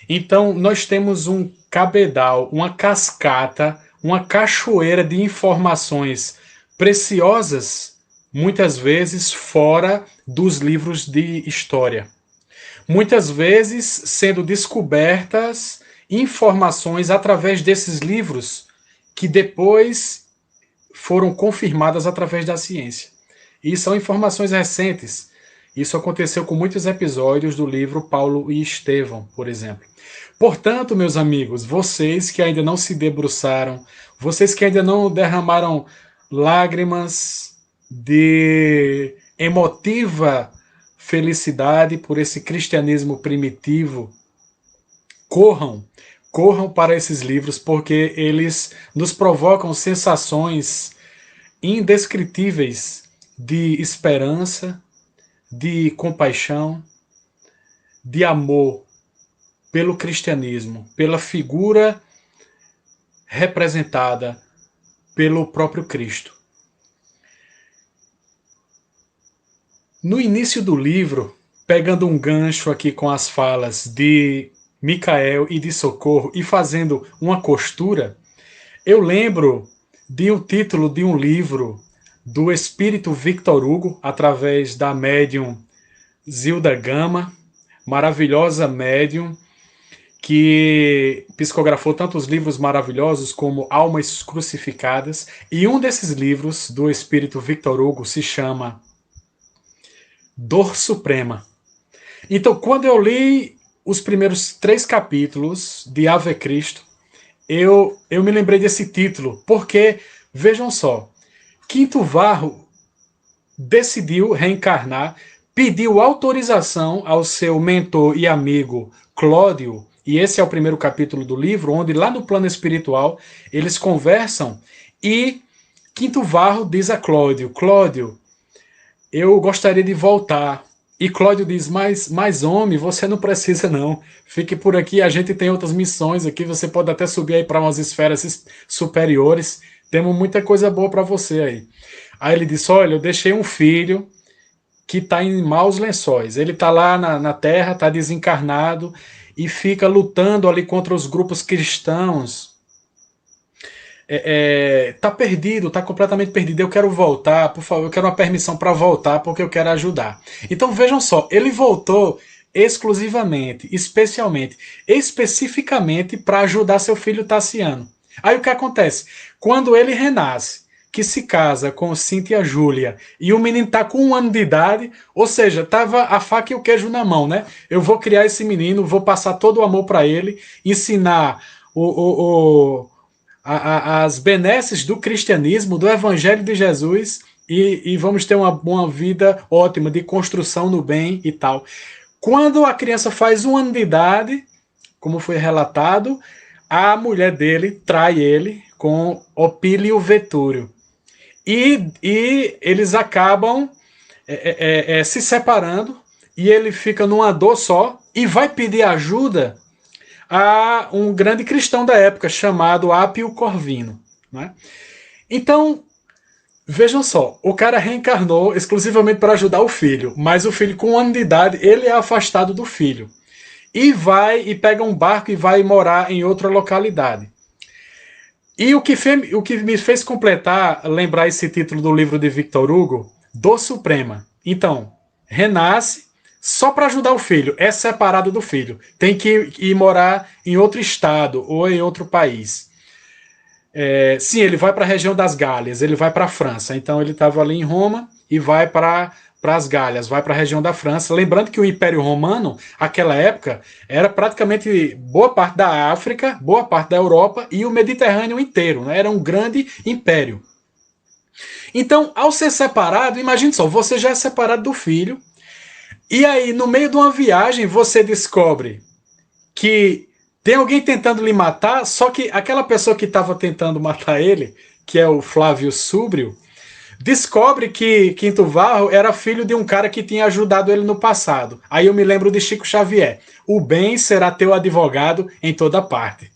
Então, nós temos um cabedal, uma cascata, uma cachoeira de informações preciosas, muitas vezes fora dos livros de história. Muitas vezes sendo descobertas informações através desses livros que depois foram confirmadas através da ciência. E são informações recentes. Isso aconteceu com muitos episódios do livro Paulo e Estevão, por exemplo. Portanto, meus amigos, vocês que ainda não se debruçaram, vocês que ainda não derramaram lágrimas de emotiva felicidade por esse cristianismo primitivo, corram corram para esses livros, porque eles nos provocam sensações indescritíveis de esperança, de compaixão, de amor pelo cristianismo, pela figura representada pelo próprio Cristo. No início do livro, pegando um gancho aqui com as falas de Micael e de Socorro e fazendo uma costura, eu lembro de um título de um livro do espírito Victor Hugo, através da médium Zilda Gama, maravilhosa médium, que psicografou tantos livros maravilhosos como Almas Crucificadas, e um desses livros do espírito Victor Hugo se chama Dor Suprema. Então, quando eu li os primeiros 3 capítulos de Ave Cristo, eu me lembrei desse título, porque, vejam só, Quinto Varro decidiu reencarnar, pediu autorização ao seu mentor e amigo Clódio, e esse é o primeiro capítulo do livro, onde lá no plano espiritual eles conversam, e Quinto Varro diz a Clódio: Clódio, eu gostaria de voltar. E Clódio diz: mas homem, você não precisa não. Fique por aqui, a gente tem outras missões aqui, você pode até subir aí para umas esferas superiores. Temos muita coisa boa para você aí. Aí ele disse: olha, eu deixei um filho que está em maus lençóis. Ele está lá na Terra, está desencarnado e fica lutando ali contra os grupos cristãos. Tá perdido, tá completamente perdido. Eu quero voltar, por favor, eu quero uma permissão para voltar, porque eu quero ajudar. Então vejam só, ele voltou exclusivamente, especificamente para ajudar seu filho Tassiano. Aí o que acontece? Quando ele renasce, que se casa com Cíntia Júlia, e o menino tá com 1 ano de idade, ou seja, tava a faca e o queijo na mão, né? Eu vou criar esse menino, vou passar todo o amor para ele, ensinar as benesses do cristianismo, do evangelho de Jesus, e vamos ter uma vida ótima de construção no bem e tal. Quando a criança faz 1 ano de idade, como foi relatado, a mulher dele trai ele com Opílio Vetúrio. E eles acabam se separando, e ele fica numa dor só, e vai pedir ajuda a um grande cristão da época, chamado Apio Corvino. Né? Então, vejam só, o cara reencarnou exclusivamente para ajudar o filho, mas o filho com 1 ano de idade, ele é afastado do filho. E vai e pega um barco e vai morar em outra localidade. E o que me fez lembrar esse título do livro de Victor Hugo, Dor Suprema. Então, renasce só para ajudar o filho, é separado do filho. Tem que ir morar em outro estado ou em outro país. Sim, ele vai para a região das Gálias, ele vai para a França. Então ele estava ali em Roma e vai para as Gálias, vai para a região da França. Lembrando que o Império Romano, naquela época, era praticamente boa parte da África, boa parte da Europa e o Mediterrâneo inteiro. Né? Era um grande império. Então, ao ser separado, imagine só, você já é separado do filho, e aí, no meio de uma viagem, você descobre que tem alguém tentando lhe matar, só que aquela pessoa que estava tentando matar ele, que é o Flávio Súbrio, descobre que Quinto Varro era filho de um cara que tinha ajudado ele no passado. Aí eu me lembro de Chico Xavier: o bem será teu advogado em toda parte.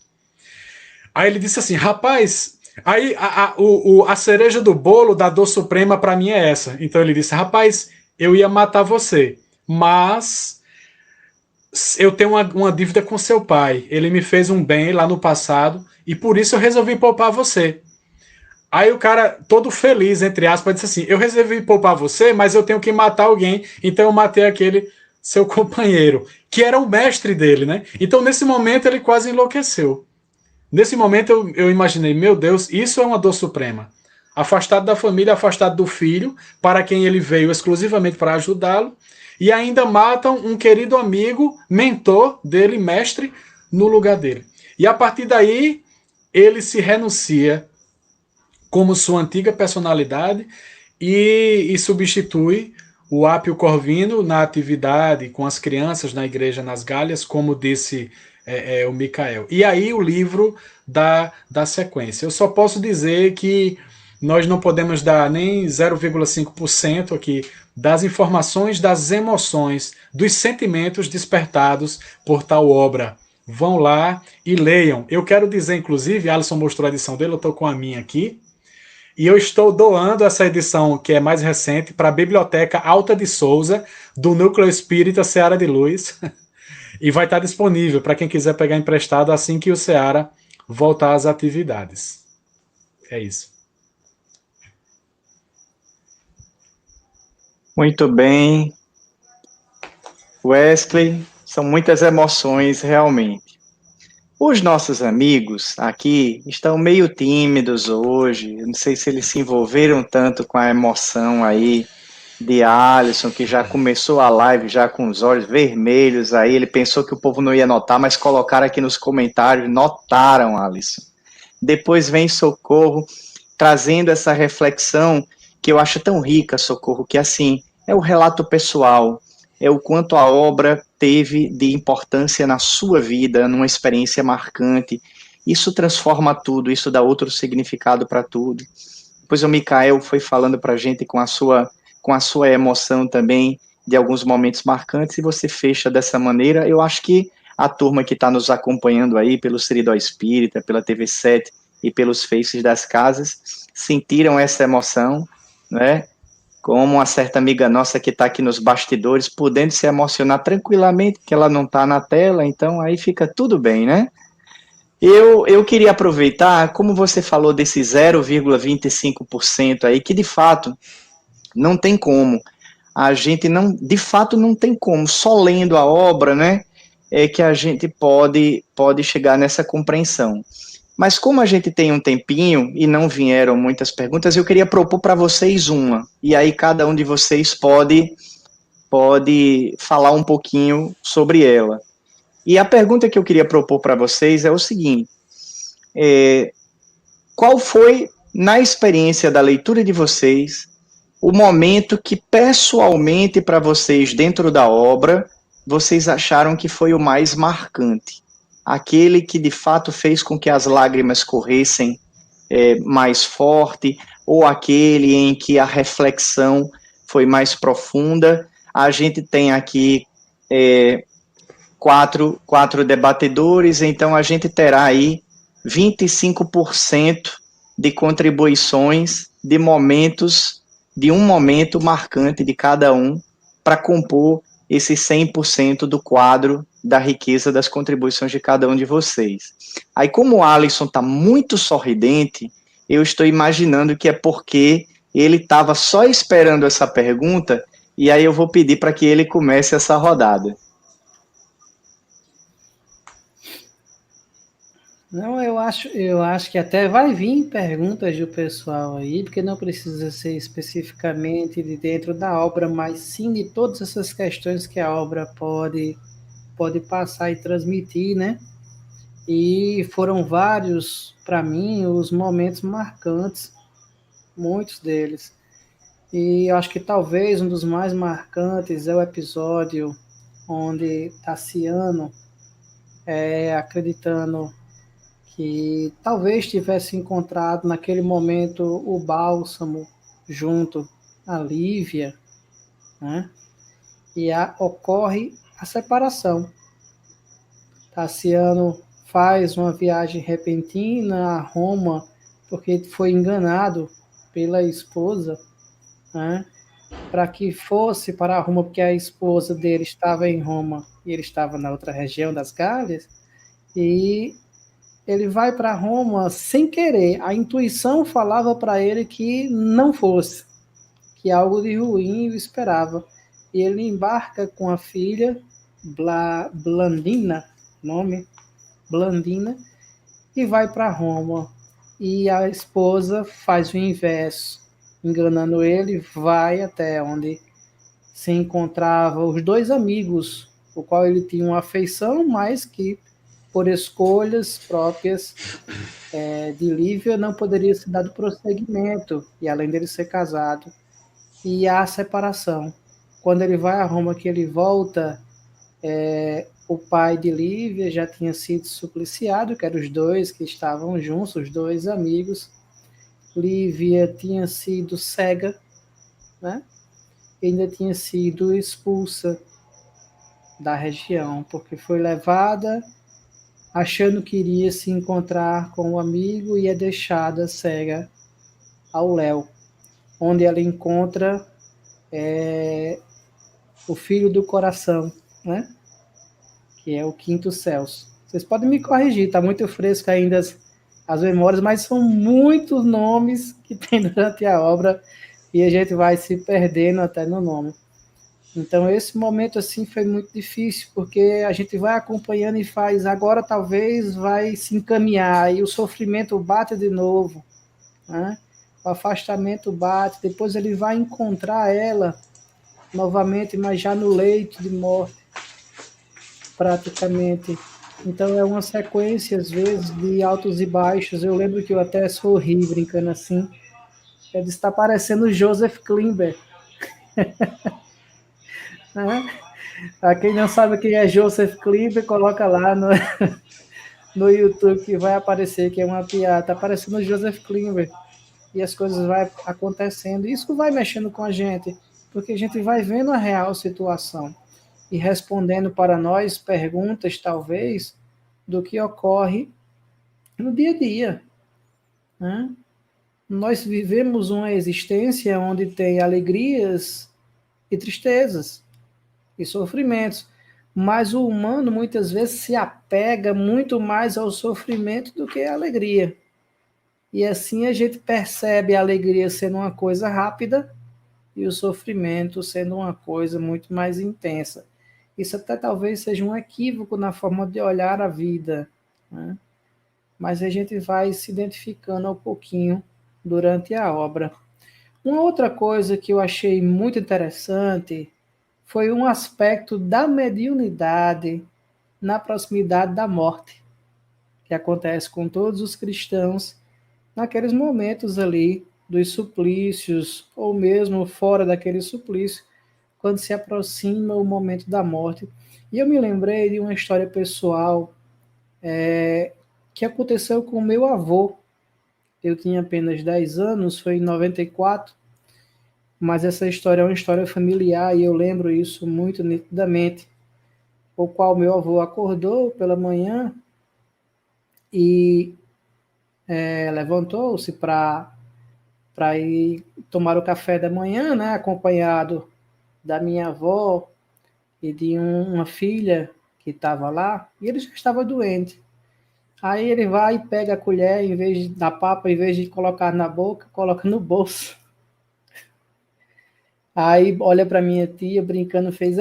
Aí ele disse assim: rapaz, aí a cereja do bolo da dor suprema para mim é essa. Então ele disse: rapaz, eu ia matar você, mas eu tenho uma dívida com seu pai. Ele me fez um bem lá no passado e por isso eu resolvi poupar você. Aí o cara, todo feliz, entre aspas, disse assim: eu resolvi poupar você, mas eu tenho que matar alguém, então eu matei aquele seu companheiro, que era o mestre dele, né? Então nesse momento ele quase enlouqueceu. Nesse momento eu imaginei: meu Deus, isso é uma dor suprema. Afastado da família, afastado do filho, para quem ele veio exclusivamente para ajudá-lo, e ainda matam um querido amigo, mentor dele, mestre, no lugar dele. E a partir daí, ele se renuncia como sua antiga personalidade e substitui o Apio Corvino na atividade com as crianças na igreja nas Gálias, como disse o Micael. E aí o livro da sequência. Eu só posso dizer que nós não podemos dar nem 0,5% aqui das informações, das emoções, dos sentimentos despertados por tal obra. Vão lá e leiam. Eu quero dizer, inclusive, Alisson mostrou a edição dele, eu estou com a minha aqui, e eu estou doando essa edição, que é mais recente, para a Biblioteca Alta de Souza, do Núcleo Espírita Seara de Luz, e vai estar disponível para quem quiser pegar emprestado assim que o Seara voltar às atividades. É isso.
Muito bem. Wesley, são muitas emoções realmente. Os nossos amigos aqui estão meio tímidos hoje. Eu não sei se eles se envolveram tanto com a emoção aí de Alisson, que já começou a live já com os olhos vermelhos aí. Ele pensou que o povo não ia notar, mas colocaram aqui nos comentários, notaram, Alisson. Depois vem Socorro, trazendo essa reflexão que eu acho tão rica, Socorro, que assim, é o relato pessoal, é o quanto a obra teve de importância na sua vida, numa experiência marcante. Isso transforma tudo, isso dá outro significado para tudo. Depois o Micael foi falando para a gente com a sua emoção também, de alguns momentos marcantes, e você fecha dessa maneira. Eu acho que a turma que está nos acompanhando aí, pelo Seridó Espírita, pela TV7 e pelos Faces das Casas, sentiram essa emoção, né? Como uma certa amiga nossa que está aqui nos bastidores, podendo se emocionar tranquilamente, que ela não está na tela, então aí fica tudo bem, né? Eu queria aproveitar, como você falou desse 0,25% aí, que de fato não tem como, a gente não, de fato não tem como, só lendo a obra, né, é que a gente pode chegar nessa compreensão. Mas como a gente tem um tempinho e não vieram muitas perguntas, eu queria propor para vocês uma. E aí cada um de vocês pode falar um pouquinho sobre ela. E a pergunta que eu queria propor para vocês é o seguinte: qual foi, na experiência da leitura de vocês, o momento que pessoalmente para vocês, dentro da obra, vocês acharam que foi o mais marcante? Aquele que de fato fez com que as lágrimas corressem mais forte, ou aquele em que a reflexão foi mais profunda? A gente tem aqui quatro debatedores, então a gente terá aí 25% de contribuições de momentos, de um momento marcante de cada um, para compor esse 100% do quadro da riqueza das contribuições de cada um de vocês. Aí, como o Alisson está muito sorridente, eu estou imaginando que é porque ele estava só esperando essa pergunta, e aí eu vou pedir para que ele comece essa rodada.
Não, eu acho que até vai vir perguntas do pessoal aí, porque não precisa ser especificamente de dentro da obra, mas sim de todas essas questões que a obra pode passar e transmitir, né? E foram vários, para mim, os momentos marcantes, muitos deles. E eu acho que talvez um dos mais marcantes é o episódio onde Tassiano, acreditando que talvez tivesse encontrado naquele momento o bálsamo junto a Lívia, né? E ocorre a separação. Tassiano faz uma viagem repentina a Roma porque foi enganado pela esposa, né? Para que fosse para Roma, porque a esposa dele estava em Roma e ele estava na outra região das Gálias, e ele vai para Roma sem querer. A intuição falava para ele que não fosse, que algo de ruim o esperava. E ele embarca com a filha, Blandina, nome, Blandina, e vai para Roma. E a esposa faz o inverso, enganando ele, vai até onde se encontravam os dois amigos, o qual ele tinha uma afeição, mas que por escolhas próprias de Lívia não poderia ser dado prosseguimento, e além dele ser casado, e há a separação. Quando ele vai a Roma, que ele volta o pai de Lívia já tinha sido supliciado, que eram os dois que estavam juntos, os dois amigos. Lívia tinha sido cega, né? E ainda tinha sido expulsa da região, porque foi levada achando que iria se encontrar com o amigo e é deixada cega ao léu, onde ela encontra o filho do coração, né? Que é o quinto céu. Vocês podem me corrigir, está muito fresco ainda as memórias, mas são muitos nomes que tem durante a obra e a gente vai se perdendo até no nome. Então, esse momento, assim, foi muito difícil, porque a gente vai acompanhando e faz, agora talvez vai se encaminhar, e o sofrimento bate de novo, né? O afastamento bate, depois ele vai encontrar ela novamente, mas já no leito de morte, praticamente. Então, é uma sequência, às vezes, de altos e baixos. Eu lembro que eu até sorri, brincando assim, ele está parecendo o Joseph Klimber, né? Para quem não sabe quem é Joseph Klimber, coloca lá no YouTube que vai aparecer, que é uma piada. Está aparecendo o Joseph Klimber. E as coisas vai acontecendo. Isso vai mexendo com a gente, porque a gente vai vendo a real situação e respondendo para nós perguntas, talvez, do que ocorre no dia a dia, né? Nós vivemos uma existência onde tem alegrias e tristezas e sofrimentos, mas o humano muitas vezes se apega muito mais ao sofrimento do que à alegria. E assim a gente percebe a alegria sendo uma coisa rápida e o sofrimento sendo uma coisa muito mais intensa. Isso até talvez seja um equívoco na forma de olhar a vida, né? Mas a gente vai se identificando ao pouquinho durante a obra. Uma outra coisa que eu achei muito interessante foi um aspecto da mediunidade na proximidade da morte, que acontece com todos os cristãos naqueles momentos ali dos suplícios, ou mesmo fora daquele suplício, quando se aproxima o momento da morte. E eu me lembrei de uma história pessoal que aconteceu com o meu avô. Eu tinha apenas 10 anos, foi em 94, mas essa história é uma história familiar e eu lembro isso muito nitidamente, o qual meu avô acordou pela manhã e levantou-se para ir tomar o café da manhã, né, acompanhado da minha avó e de uma filha que estava lá, e ele já estava doente. Aí ele vai e pega a colher, da papa, em vez de colocar na boca, coloca no bolso. Aí olha para minha tia, brincando, fez,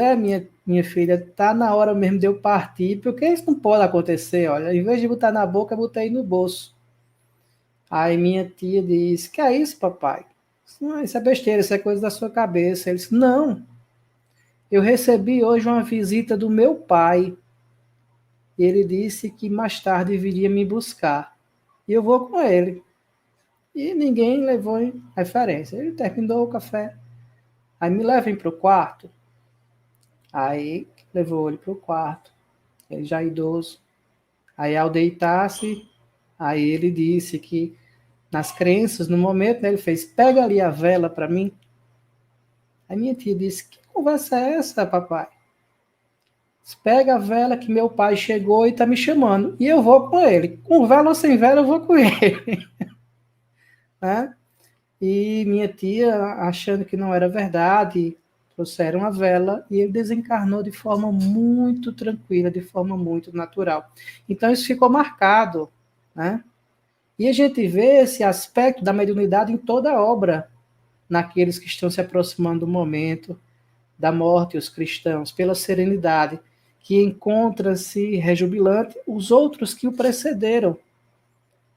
minha filha, tá na hora mesmo de eu partir, porque isso não pode acontecer, olha, em vez de botar na boca, eu botei no bolso. Aí minha tia disse, que é isso, papai? Não, isso é besteira, isso é coisa da sua cabeça. Ele disse, não, eu recebi hoje uma visita do meu pai. Ele disse que mais tarde viria me buscar. E eu vou com ele. E ninguém levou em referência. Ele terminou o café. Aí me levem para o quarto. Aí levou ele para o quarto. Ele já idoso. Aí ao deitar-se, aí ele disse que nas crenças, no momento, né, ele fez, pega ali a vela para mim. Aí minha tia disse, que conversa é essa, papai? Pega a vela que meu pai chegou e está me chamando. E eu vou com ele. Com vela ou sem vela, eu vou com ele. Né? E minha tia, achando que não era verdade, trouxeram a vela e ele desencarnou de forma muito tranquila, de forma muito natural. Então isso ficou marcado, né? E a gente vê esse aspecto da mediunidade em toda a obra, naqueles que estão se aproximando do momento da morte, os cristãos, pela serenidade, que encontra-se rejubilante os outros que o precederam.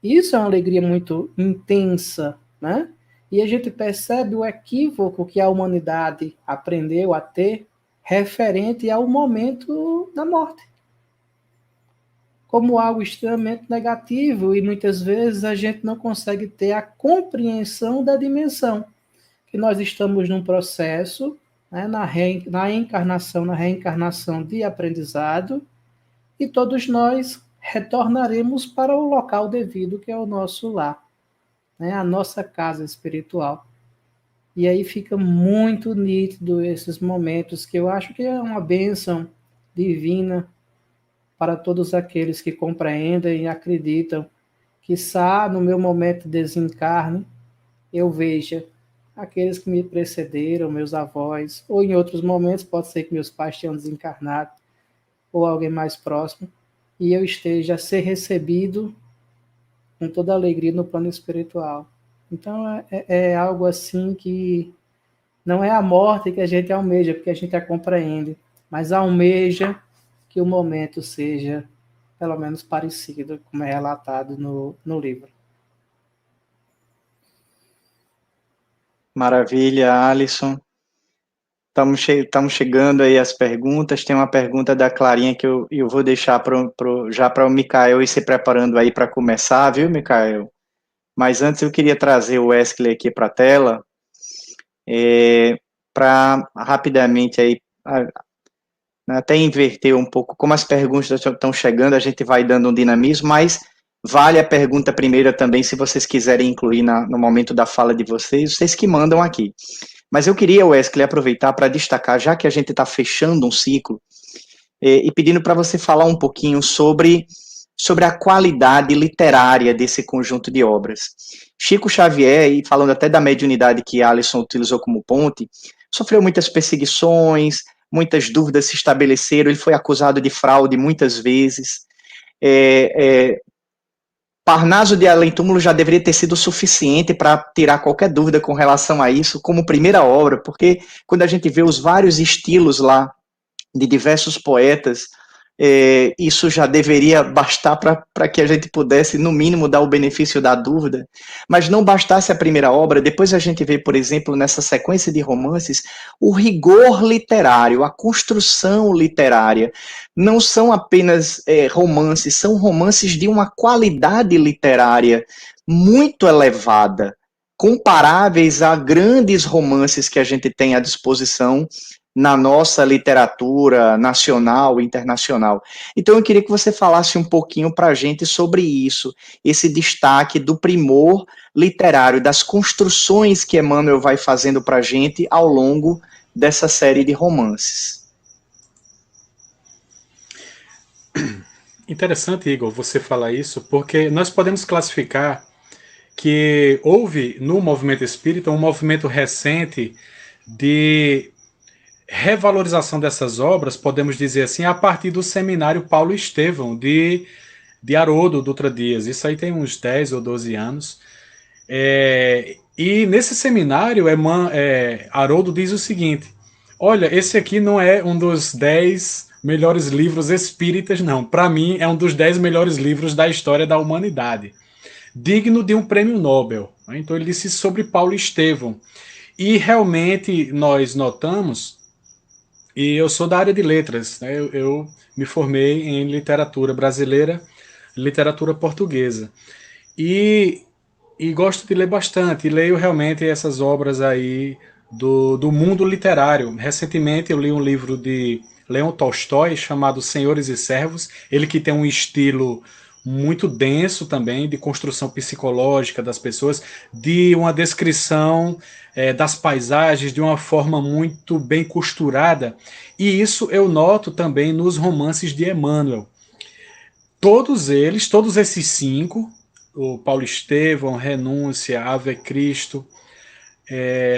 Isso é uma alegria muito intensa, né? E a gente percebe o equívoco que a humanidade aprendeu a ter referente ao momento da morte, como algo extremamente negativo, e muitas vezes a gente não consegue ter a compreensão da dimensão, que nós estamos num processo, né, na reencarnação de aprendizado, e todos nós retornaremos para o local devido, que é o nosso lar, né? A nossa casa espiritual. E aí fica muito nítido esses momentos, que eu acho que é uma bênção divina para todos aqueles que compreendem e acreditam que, no meu momento de desencarne, eu veja aqueles que me precederam, meus avós, ou em outros momentos, pode ser que meus pais tenham desencarnado, ou alguém mais próximo, e eu esteja a ser recebido com toda alegria no plano espiritual. Então, é algo assim que não é a morte que a gente almeja, porque a gente a compreende, mas almeja que o momento seja, pelo menos, parecido, como é relatado no livro.
Maravilha, Alisson. Estamos chegando aí às perguntas. Tem uma pergunta da Clarinha que eu vou deixar já para o Micael ir se preparando aí para começar, viu, Micael? Mas antes eu queria trazer o Wesley aqui para a tela, para rapidamente aí, até inverter um pouco, como as perguntas estão chegando, a gente vai dando um dinamismo, mas vale a pergunta primeira também, se vocês quiserem incluir no momento da fala de vocês que mandam aqui. Mas eu queria, Wesley, aproveitar para destacar, já que a gente está fechando um ciclo, e pedindo para você falar um pouquinho sobre a qualidade literária desse conjunto de obras. Chico Xavier, e falando até da mediunidade que Alisson utilizou como ponte, sofreu muitas perseguições, muitas dúvidas se estabeleceram, ele foi acusado de fraude muitas vezes. Parnaso de Além Túmulo já deveria ter sido suficiente para tirar qualquer dúvida com relação a isso, como primeira obra, porque quando a gente vê os vários estilos lá de diversos poetas, isso já deveria bastar para que a gente pudesse, no mínimo, dar o benefício da dúvida. Mas não bastasse a primeira obra, depois a gente vê, por exemplo, nessa sequência de romances, o rigor literário, a construção literária. Não são apenas romances, são romances de uma qualidade literária muito elevada, comparáveis a grandes romances que a gente tem à disposição na nossa literatura nacional e internacional. Então eu queria que você falasse um pouquinho para a gente sobre isso, esse destaque do primor literário, das construções que Emmanuel vai fazendo para a gente ao longo dessa série de romances.
Interessante, Igor, você falar isso, porque nós podemos classificar que houve no movimento espírita um movimento recente de revalorização dessas obras, podemos dizer assim, a partir do seminário Paulo Estevão, de Haroldo Dutra Dias. Isso aí tem uns 10 ou 12 anos. E nesse seminário, Haroldo diz o seguinte: olha, esse aqui não é um dos 10 melhores livros espíritas, não. Para mim, é um dos 10 melhores livros da história da humanidade. Digno de um prêmio Nobel. Então ele disse sobre Paulo Estevão. E realmente nós notamos, e eu sou da área de letras, né? Eu me formei em literatura brasileira, literatura portuguesa. E gosto de ler bastante, e leio realmente essas obras aí do mundo literário. Recentemente eu li um livro de Leon Tolstói chamado Senhores e Servos, ele que tem um estilo muito denso também, de construção psicológica das pessoas, de uma descrição das paisagens de uma forma muito bem costurada, e isso eu noto também nos romances de Emmanuel. Todos esses 5, o Paulo Estevão, Renúncia, Ave Cristo,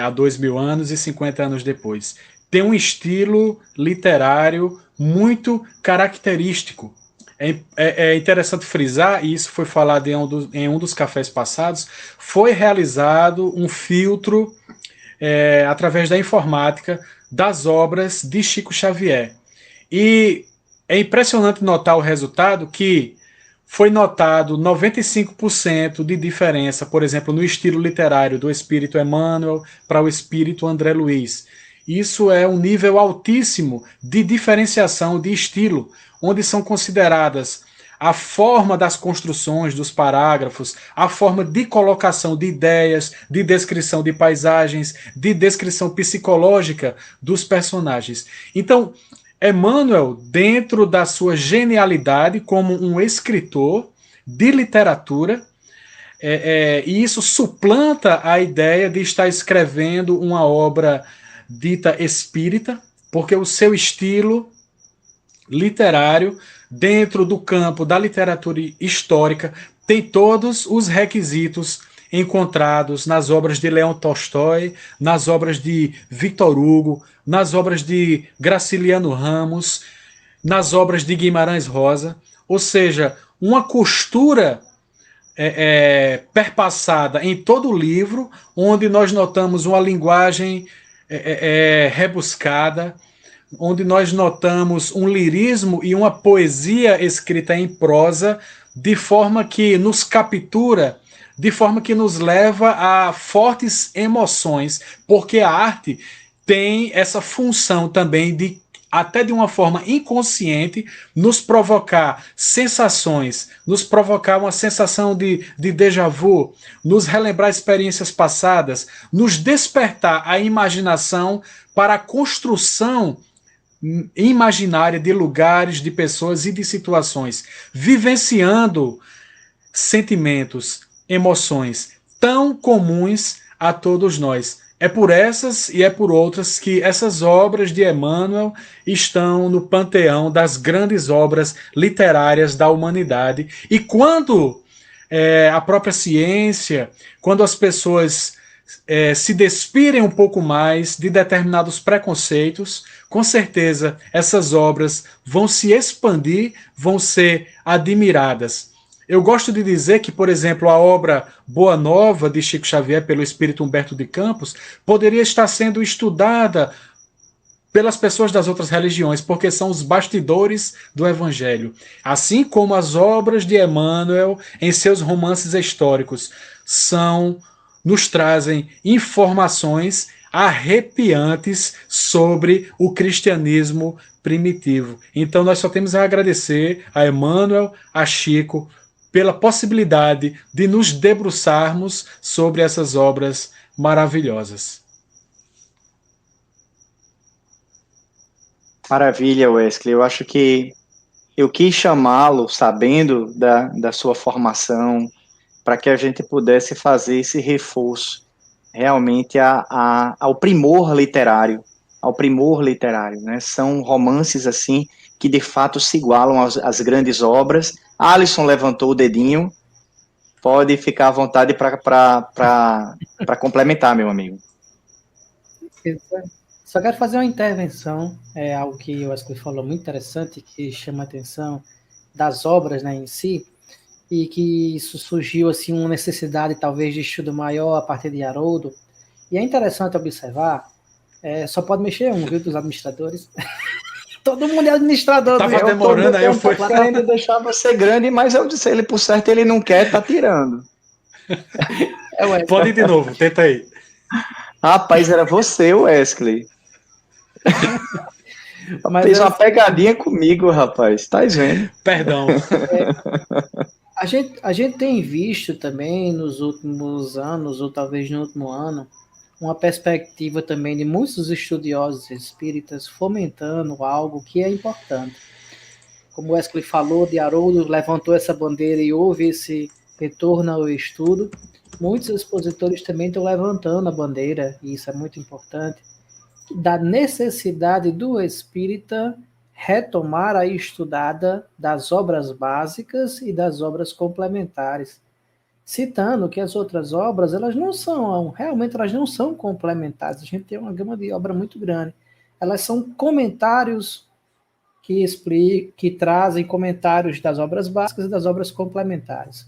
há 2000 anos e 50 anos depois, tem um estilo literário muito característico. É interessante frisar, e isso foi falado em um dos cafés passados, foi realizado um filtro através da informática das obras de Chico Xavier. E é impressionante notar o resultado, que foi notado 95% de diferença, por exemplo, no estilo literário do espírito Emmanuel para o espírito André Luiz. Isso é um nível altíssimo de diferenciação de estilo, onde são consideradas a forma das construções dos parágrafos, a forma de colocação de ideias, de descrição de paisagens, de descrição psicológica dos personagens. Então, Emmanuel, dentro da sua genialidade como um escritor de literatura, e isso suplanta a ideia de estar escrevendo uma obra dita espírita, porque o seu estilo literário, dentro do campo da literatura histórica, tem todos os requisitos encontrados nas obras de Leão Tolstói, nas obras de Victor Hugo, nas obras de Graciliano Ramos, nas obras de Guimarães Rosa, ou seja, uma costura perpassada em todo o livro, onde nós notamos uma linguagem rebuscada, onde nós notamos um lirismo e uma poesia escrita em prosa, de forma que nos captura, de forma que nos leva a fortes emoções, porque a arte tem essa função também de, até de uma forma inconsciente, nos provocar sensações, nos provocar uma sensação de déjà vu, nos relembrar experiências passadas, nos despertar a imaginação para a construção imaginária de lugares, de pessoas e de situações, vivenciando sentimentos, emoções tão comuns a todos nós. É por essas e é por outras que essas obras de Emmanuel estão no panteão das grandes obras literárias da humanidade. E quando a própria ciência, quando as pessoas se despirem um pouco mais de determinados preconceitos, com certeza essas obras vão se expandir, vão ser admiradas. Eu gosto de dizer que, por exemplo, a obra Boa Nova, de Chico Xavier, pelo espírito Humberto de Campos, poderia estar sendo estudada pelas pessoas das outras religiões, porque são os bastidores do Evangelho. Assim como as obras de Emmanuel, em seus romances históricos, nos trazem informações arrepiantes sobre o cristianismo primitivo. Então nós só temos a agradecer a Emmanuel, a Chico, pela possibilidade de nos debruçarmos sobre essas obras maravilhosas.
Maravilha, Wesley. Eu acho que eu quis chamá-lo, sabendo da sua formação, para que a gente pudesse fazer esse reforço realmente ao primor literário, né? São romances assim que de fato se igualam às grandes obras. Alisson levantou o dedinho, pode ficar à vontade para complementar, meu amigo.
Só quero fazer uma intervenção, algo que o Wesley falou muito interessante, que chama a atenção das obras, né, em si, e que isso surgiu assim uma necessidade talvez de estudo maior a partir de Haroldo. E é interessante observar, só pode mexer um, viu, dos administradores. Todo mundo é administrador.
Tava demorando, aí eu fui
querendo deixar você grande, mas eu disse, ele por certo ele não quer, tá tirando.
Pode ir de novo, tenta aí.
Rapaz, era você, Wesley. Fez uma pegadinha comigo, rapaz. Tá vendo?
Perdão.
A gente tem visto também nos últimos anos, ou talvez no último ano, uma perspectiva também de muitos estudiosos espíritas fomentando algo que é importante. Como o Wesley falou, de Haroldo levantou essa bandeira e houve esse retorno ao estudo. Muitos expositores também estão levantando a bandeira, e isso é muito importante, da necessidade do espírita retomar a estudada das obras básicas e das obras complementares, citando que as outras obras, realmente elas não são complementares. A gente tem uma gama de obra muito grande. Elas são comentários que trazem comentários das obras básicas e das obras complementares.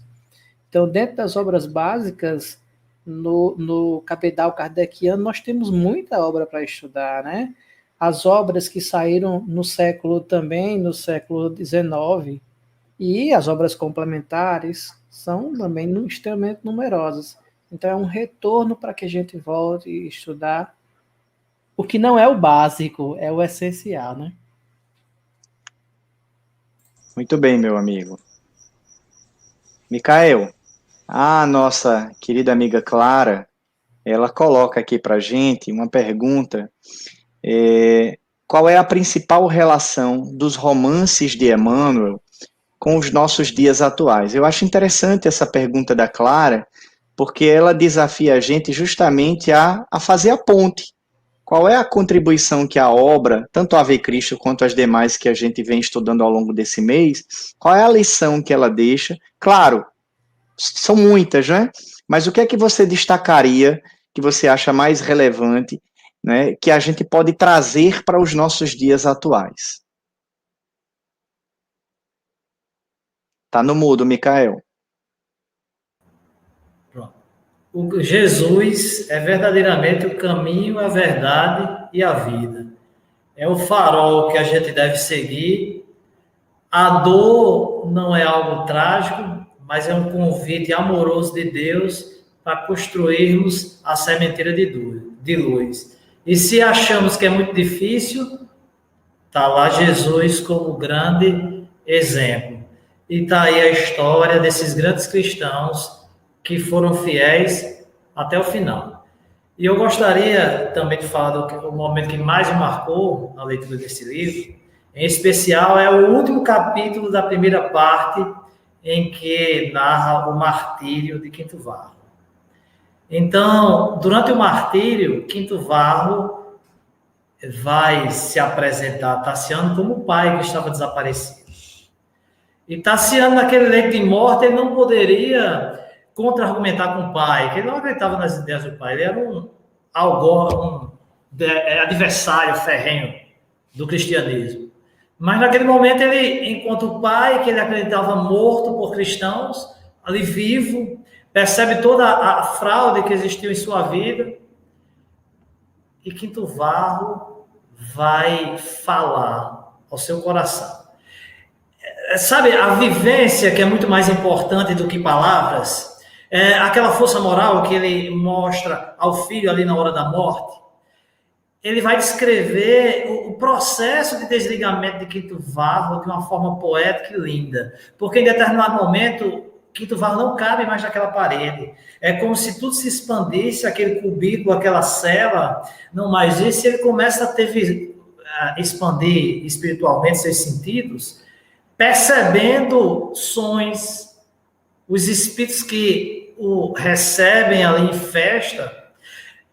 Então, dentro das obras básicas, no cabedal kardeciano, nós temos muita obra para estudar, né? As obras que saíram no século XIX, e as obras complementares são também extremamente numerosas. Então, é um retorno para que a gente volte a estudar o que não é o básico, é o essencial, né?
Muito bem, meu amigo. Micael, a nossa querida amiga Clara, ela coloca aqui para a gente uma pergunta qual é a principal relação dos romances de Emmanuel com os nossos dias atuais? Eu acho interessante essa pergunta da Clara, porque ela desafia a gente justamente a fazer a ponte. Qual é a contribuição que a obra, tanto a Ave Cristo quanto as demais que a gente vem estudando ao longo desse mês, qual é a lição que ela deixa? Claro, são muitas, né? Mas o que é que você destacaria, que você acha mais relevante, né, que a gente pode trazer para os nossos dias atuais? Tá no mudo, Micael.
Pronto. O Jesus é verdadeiramente o caminho, a verdade e a vida. É o farol que a gente deve seguir. A dor não é algo trágico, mas é um convite amoroso de Deus para construirmos a sementeira de luz. E se achamos que é muito difícil, está lá Jesus como grande exemplo. E está aí a história desses grandes cristãos que foram fiéis até o final. E eu gostaria também de falar do momento que mais me marcou na leitura desse livro. Em especial, é o último capítulo da primeira parte, em que narra o martírio de Quinto Varro. Então, durante o martírio, Quinto Varro vai se apresentar a Tassiano como o pai que estava desaparecido. E Tassiano, naquele leito de morte, ele não poderia contra-argumentar com o pai, que ele não acreditava nas ideias do pai, ele era um adversário ferrenho do cristianismo. Mas naquele momento, ele, enquanto o pai, que ele acreditava morto por cristãos, ali vivo, percebe toda a fraude que existiu em sua vida, e Quinto Varro vai falar ao seu coração. Sabe, a vivência, que é muito mais importante do que palavras, aquela força moral que ele mostra ao filho ali na hora da morte, ele vai descrever o processo de desligamento de Quinto Varro de uma forma poética e linda, porque em determinado momento Quinto Varro não cabe mais naquela parede, é como se tudo se expandisse, aquele cubículo, aquela cela, não mais isso, e ele começa a expandir espiritualmente seus sentidos, percebendo sonhos, os espíritos que o recebem ali em festa,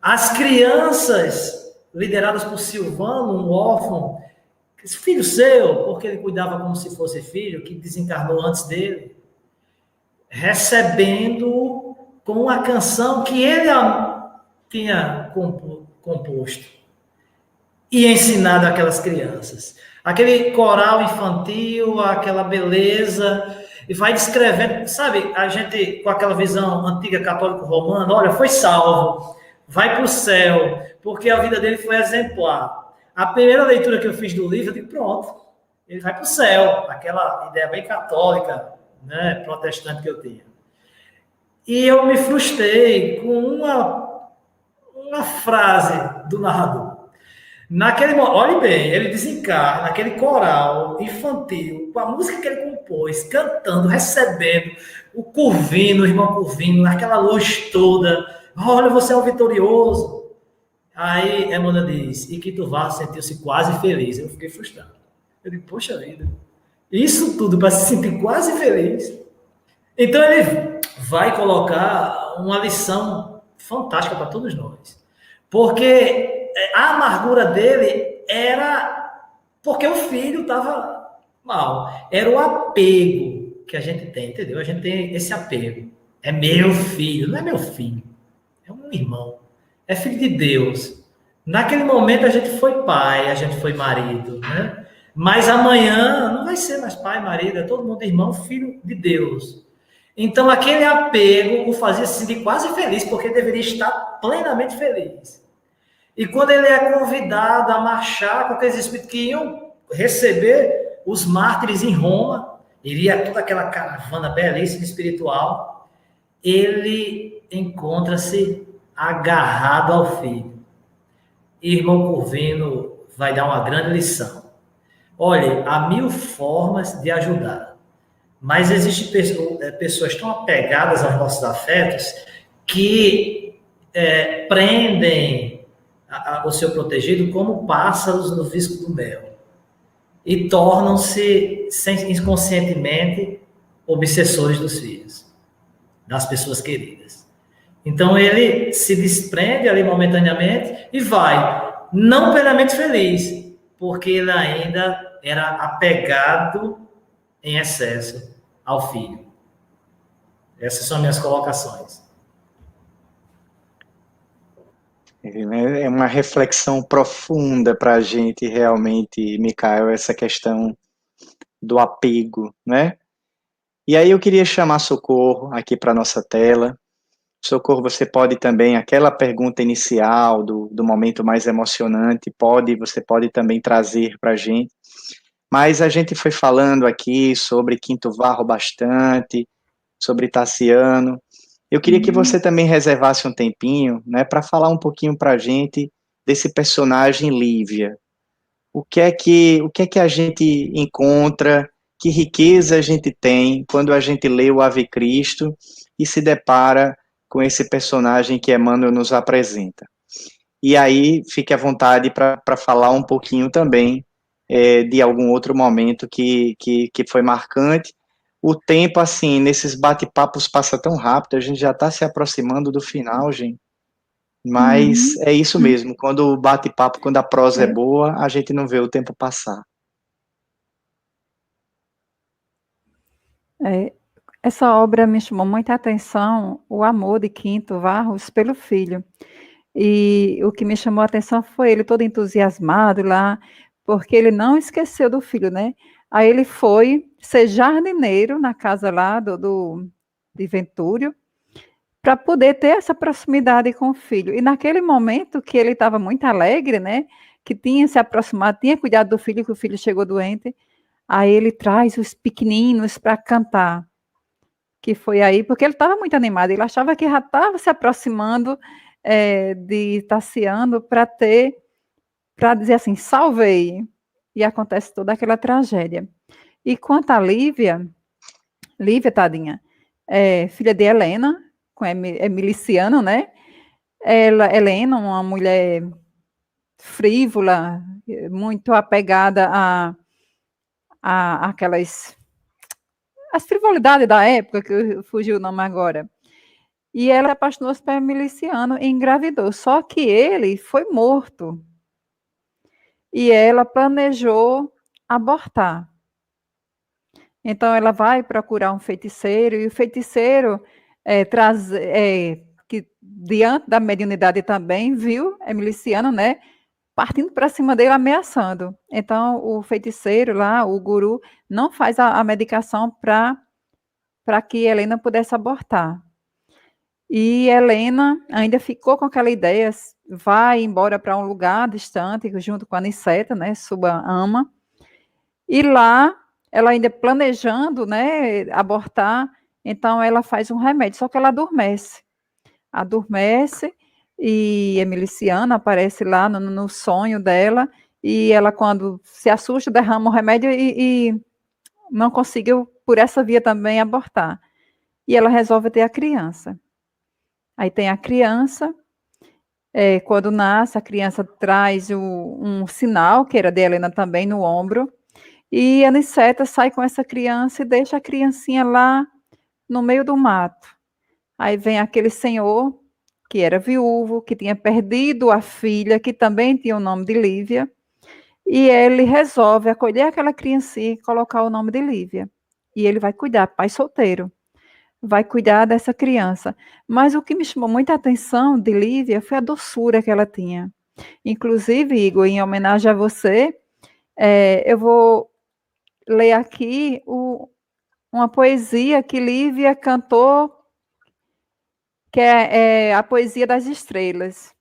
as crianças lideradas por Silvano, um órfão, filho seu, porque ele cuidava como se fosse filho, que desencarnou antes dele, recebendo com a canção que ele tinha composto e ensinado àquelas crianças. Aquele coral infantil, aquela beleza, e vai descrevendo, sabe, a gente com aquela visão antiga católico-romana, olha, foi salvo, vai para o céu, porque a vida dele foi exemplar. A primeira leitura que eu fiz do livro, eu digo, pronto, ele vai para o céu, aquela ideia bem católica, né, protestante que eu tinha. E eu me frustrei com uma frase do narrador. Olhe bem, ele desencarna naquele coral infantil, com a música que ele compôs, cantando, recebendo o Curvino, o irmão Curvino, naquela luz toda. Olha, você é um vitorioso. Aí Emmanuel diz, e Quinto Varro sentiu-se quase feliz. Eu fiquei frustrado. Eu digo, poxa vida, isso tudo para se sentir quase feliz. Então ele vai colocar uma lição fantástica para todos nós. Porque a amargura dele era porque o filho estava mal. Era o apego que a gente tem, entendeu? A gente tem esse apego. É meu filho, não é meu filho. É um irmão. É filho de Deus. Naquele momento a gente foi pai, a gente foi marido, né? Mas amanhã não vai ser mais pai, marido, é todo mundo irmão, filho de Deus. Então aquele apego o fazia se sentir quase feliz, porque deveria estar plenamente feliz. E quando ele é convidado a marchar com aqueles espíritos que iam receber os mártires em Roma, iria toda aquela caravana belíssima espiritual, ele encontra-se agarrado ao filho. E irmão Curvino vai dar uma grande lição. Olha, há 1000 formas de ajudar, mas existem pessoas tão apegadas aos nossos afetos que prendem o seu protegido como pássaros no visco do mel e tornam-se inconscientemente obsessores dos filhos, das pessoas queridas. Então ele se desprende ali momentaneamente e vai, não plenamente feliz, porque ele ainda era apegado em excesso ao filho. Essas são minhas colocações.
É uma reflexão profunda para a gente realmente, Micael, essa questão do apego, né? E aí eu queria chamar Socorro aqui para a nossa tela. Socorro, você pode também, aquela pergunta inicial do momento mais emocionante, você pode também trazer para a gente. Mas a gente foi falando aqui sobre Quinto Varro bastante, sobre Tassiano. Eu queria que você também reservasse um tempinho, né, para falar um pouquinho para a gente desse personagem Lívia. O que é que a gente encontra, que riqueza a gente tem quando a gente lê o Ave Cristo e se depara com esse personagem que Emmanuel nos apresenta. E aí, fique à vontade para falar um pouquinho também de algum outro momento que foi marcante. O tempo, assim, nesses bate-papos passa tão rápido, a gente já está se aproximando do final, gente. Mas é isso mesmo, quando o bate-papo, quando a prosa é boa, a gente não vê o tempo passar.
Essa obra me chamou muita atenção, o amor de Quinto Varros pelo filho. E o que me chamou a atenção foi ele todo entusiasmado lá, porque ele não esqueceu do filho, né? Aí ele foi ser jardineiro na casa lá de Ventúrio, para poder ter essa proximidade com o filho. E naquele momento que ele estava muito alegre, né? Que tinha se aproximado, tinha cuidado do filho, que o filho chegou doente, aí ele traz os pequeninos para cantar. Que foi aí, porque ele estava muito animado, ele achava que já estava se aproximando de Tassiano para dizer assim, salvei. E acontece toda aquela tragédia. E quanto a Lívia, tadinha, filha de Helena, é miliciano, né? Helena, uma mulher frívola, muito apegada a aquelas... as frivolidades da época, que fugiu o nome agora. E ela apaixonou-se pelo miliciano e engravidou. Só que ele foi morto. E ela planejou abortar. Então, ela vai procurar um feiticeiro, e o feiticeiro, que diante da mediunidade também, viu, é miliciano, né? Partindo para cima dele, ameaçando. Então, o feiticeiro lá, o guru, não faz a medicação para que Helena pudesse abortar. E Helena ainda ficou com aquela ideia, vai embora para um lugar distante, junto com a Niceta, né, sua ama, e lá, ela ainda planejando, né, abortar, então ela faz um remédio, só que ela adormece, e Emiliciana aparece lá no sonho dela, e ela, quando se assusta, derrama o remédio e não conseguiu, por essa via também, abortar. E ela resolve ter a criança. Aí tem a criança, quando nasce, a criança traz um sinal, que era de Helena também, no ombro, e a Niceta sai com essa criança e deixa a criancinha lá no meio do mato. Aí vem aquele senhor, que era viúvo, que tinha perdido a filha, que também tinha o nome de Lívia, e ele resolve acolher aquela criancinha e colocar o nome de Lívia. E ele vai cuidar, pai solteiro, vai cuidar dessa criança. Mas o que me chamou muita atenção de Lívia foi a doçura que ela tinha. Inclusive, Igor, em homenagem a você, eu vou ler aqui uma poesia que Lívia cantou, que é a poesia das estrelas.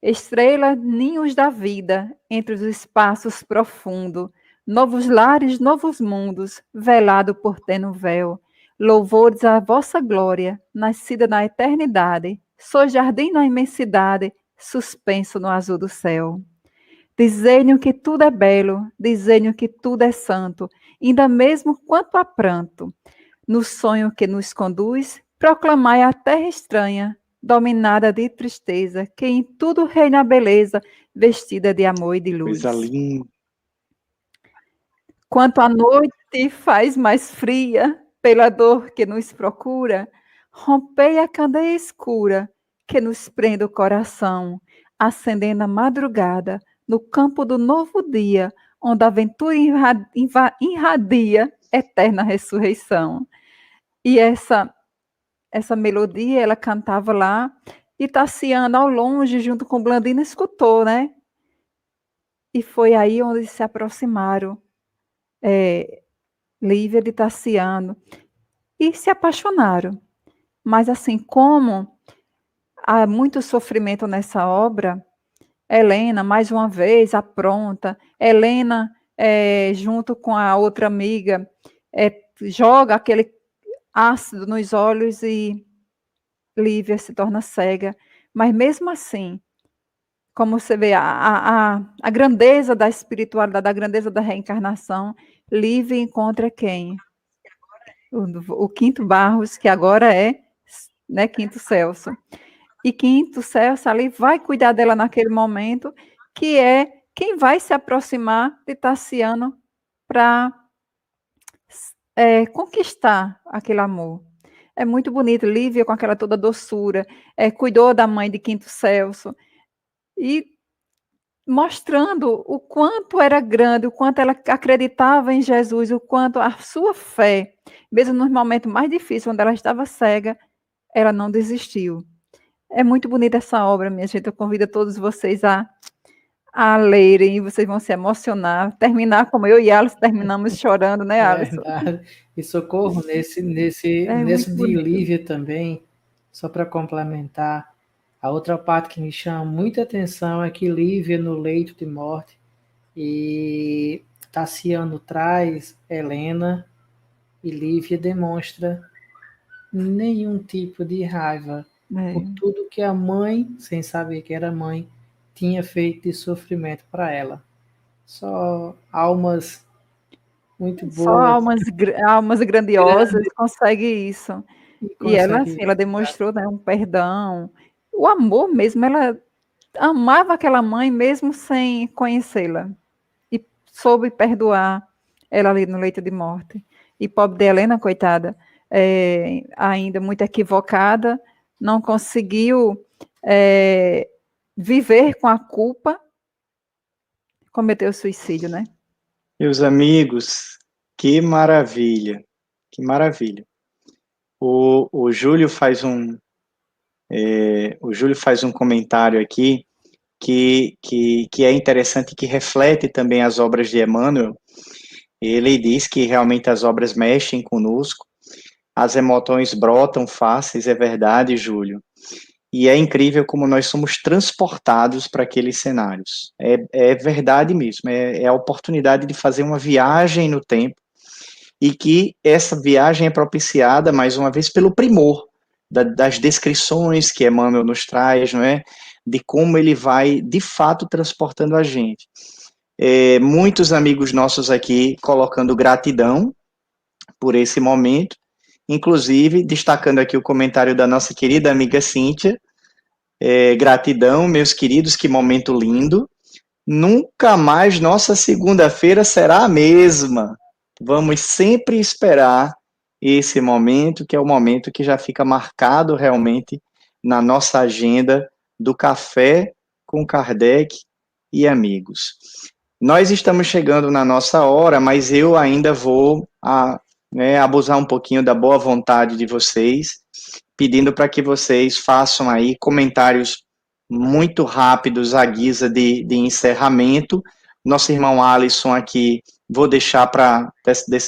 Estrelas, ninhos da vida, entre os espaços profundos, novos lares, novos mundos, velado por teno véu. Louvores à vossa glória, nascida na eternidade, sou jardim na imensidade, suspenso no azul do céu. Dizei-lhe que tudo é belo, dizei-lhe que tudo é santo, ainda mesmo quanto há pranto. No sonho que nos conduz, proclamai a terra estranha, dominada de tristeza, que em tudo reina a beleza, vestida de amor e de luz.
Coisa linda.
Quanto a noite faz mais fria, pela dor que nos procura, rompei a candeia escura, que nos prende o coração, acendendo a madrugada, no campo do novo dia, onde a aventura irradia eterna ressurreição. E essa melodia, ela cantava lá, e Tassiano, ao longe, junto com Blandina, escutou, né? E foi aí onde se aproximaram Lívia de Tassiano, e se apaixonaram. Mas assim como há muito sofrimento nessa obra, Helena, mais uma vez, apronta. Helena, junto com a outra amiga, joga aquele ácido nos olhos e Lívia se torna cega. Mas mesmo assim, como você vê, a grandeza da espiritualidade, a grandeza da reencarnação, Lívia encontra quem? O Quinto Barros, que agora é, né, Quinto Celso. E Quinto Celso ali vai cuidar dela naquele momento, que é quem vai se aproximar de Tassiano para conquistar aquele amor. É muito bonito, Lívia com aquela toda doçura, cuidou da mãe de Quinto Celso, e mostrando o quanto era grande, o quanto ela acreditava em Jesus, o quanto a sua fé, mesmo nos momentos mais difíceis, onde ela estava cega, ela não desistiu. É muito bonita essa obra, minha gente. Eu convido todos vocês a lerem, e vocês vão se emocionar, terminar como eu e Alisson terminamos chorando, né, Alisson?
Verdade. E Socorro, nesse
muito
de
bonito.
Lívia também, só para complementar, a outra parte que me chama muita atenção é que Lívia no leito de morte e Tassiano traz Helena e Lívia demonstra nenhum tipo de raiva por tudo que a mãe, sem saber que era mãe, tinha feito de sofrimento para ela. Só almas muito boas.
Só almas grandiosas conseguem isso. E ela, assim, ela demonstrou, né, um perdão, o amor mesmo. Ela amava aquela mãe mesmo sem conhecê-la. E soube perdoar ela ali no leito de morte. E pobre de Helena, coitada, ainda muito equivocada, não conseguiu viver com a culpa, cometeu suicídio, né?
Meus amigos, que maravilha, que maravilha. O Júlio faz um comentário aqui que é interessante, que reflete também as obras de Emmanuel. Ele diz que realmente as obras mexem conosco, as emoções brotam fáceis, é verdade, Júlio. E é incrível como nós somos transportados para aqueles cenários. É verdade mesmo, é a oportunidade de fazer uma viagem no tempo, e que essa viagem é propiciada, mais uma vez, pelo primor das descrições que Emmanuel nos traz, não é? De como ele vai, de fato, transportando a gente. Muitos amigos nossos aqui colocando gratidão por esse momento, inclusive destacando aqui o comentário da nossa querida amiga Cíntia. Gratidão, meus queridos, que momento lindo. Nunca mais nossa segunda-feira será a mesma. Vamos sempre esperar esse momento, que é o momento que já fica marcado realmente na nossa agenda do Café com Kardec e amigos. Nós estamos chegando na nossa hora, mas eu ainda vou abusar um pouquinho da boa vontade de vocês, pedindo para que vocês façam aí comentários muito rápidos à guisa de encerramento. Nosso irmão Alisson aqui, vou deixar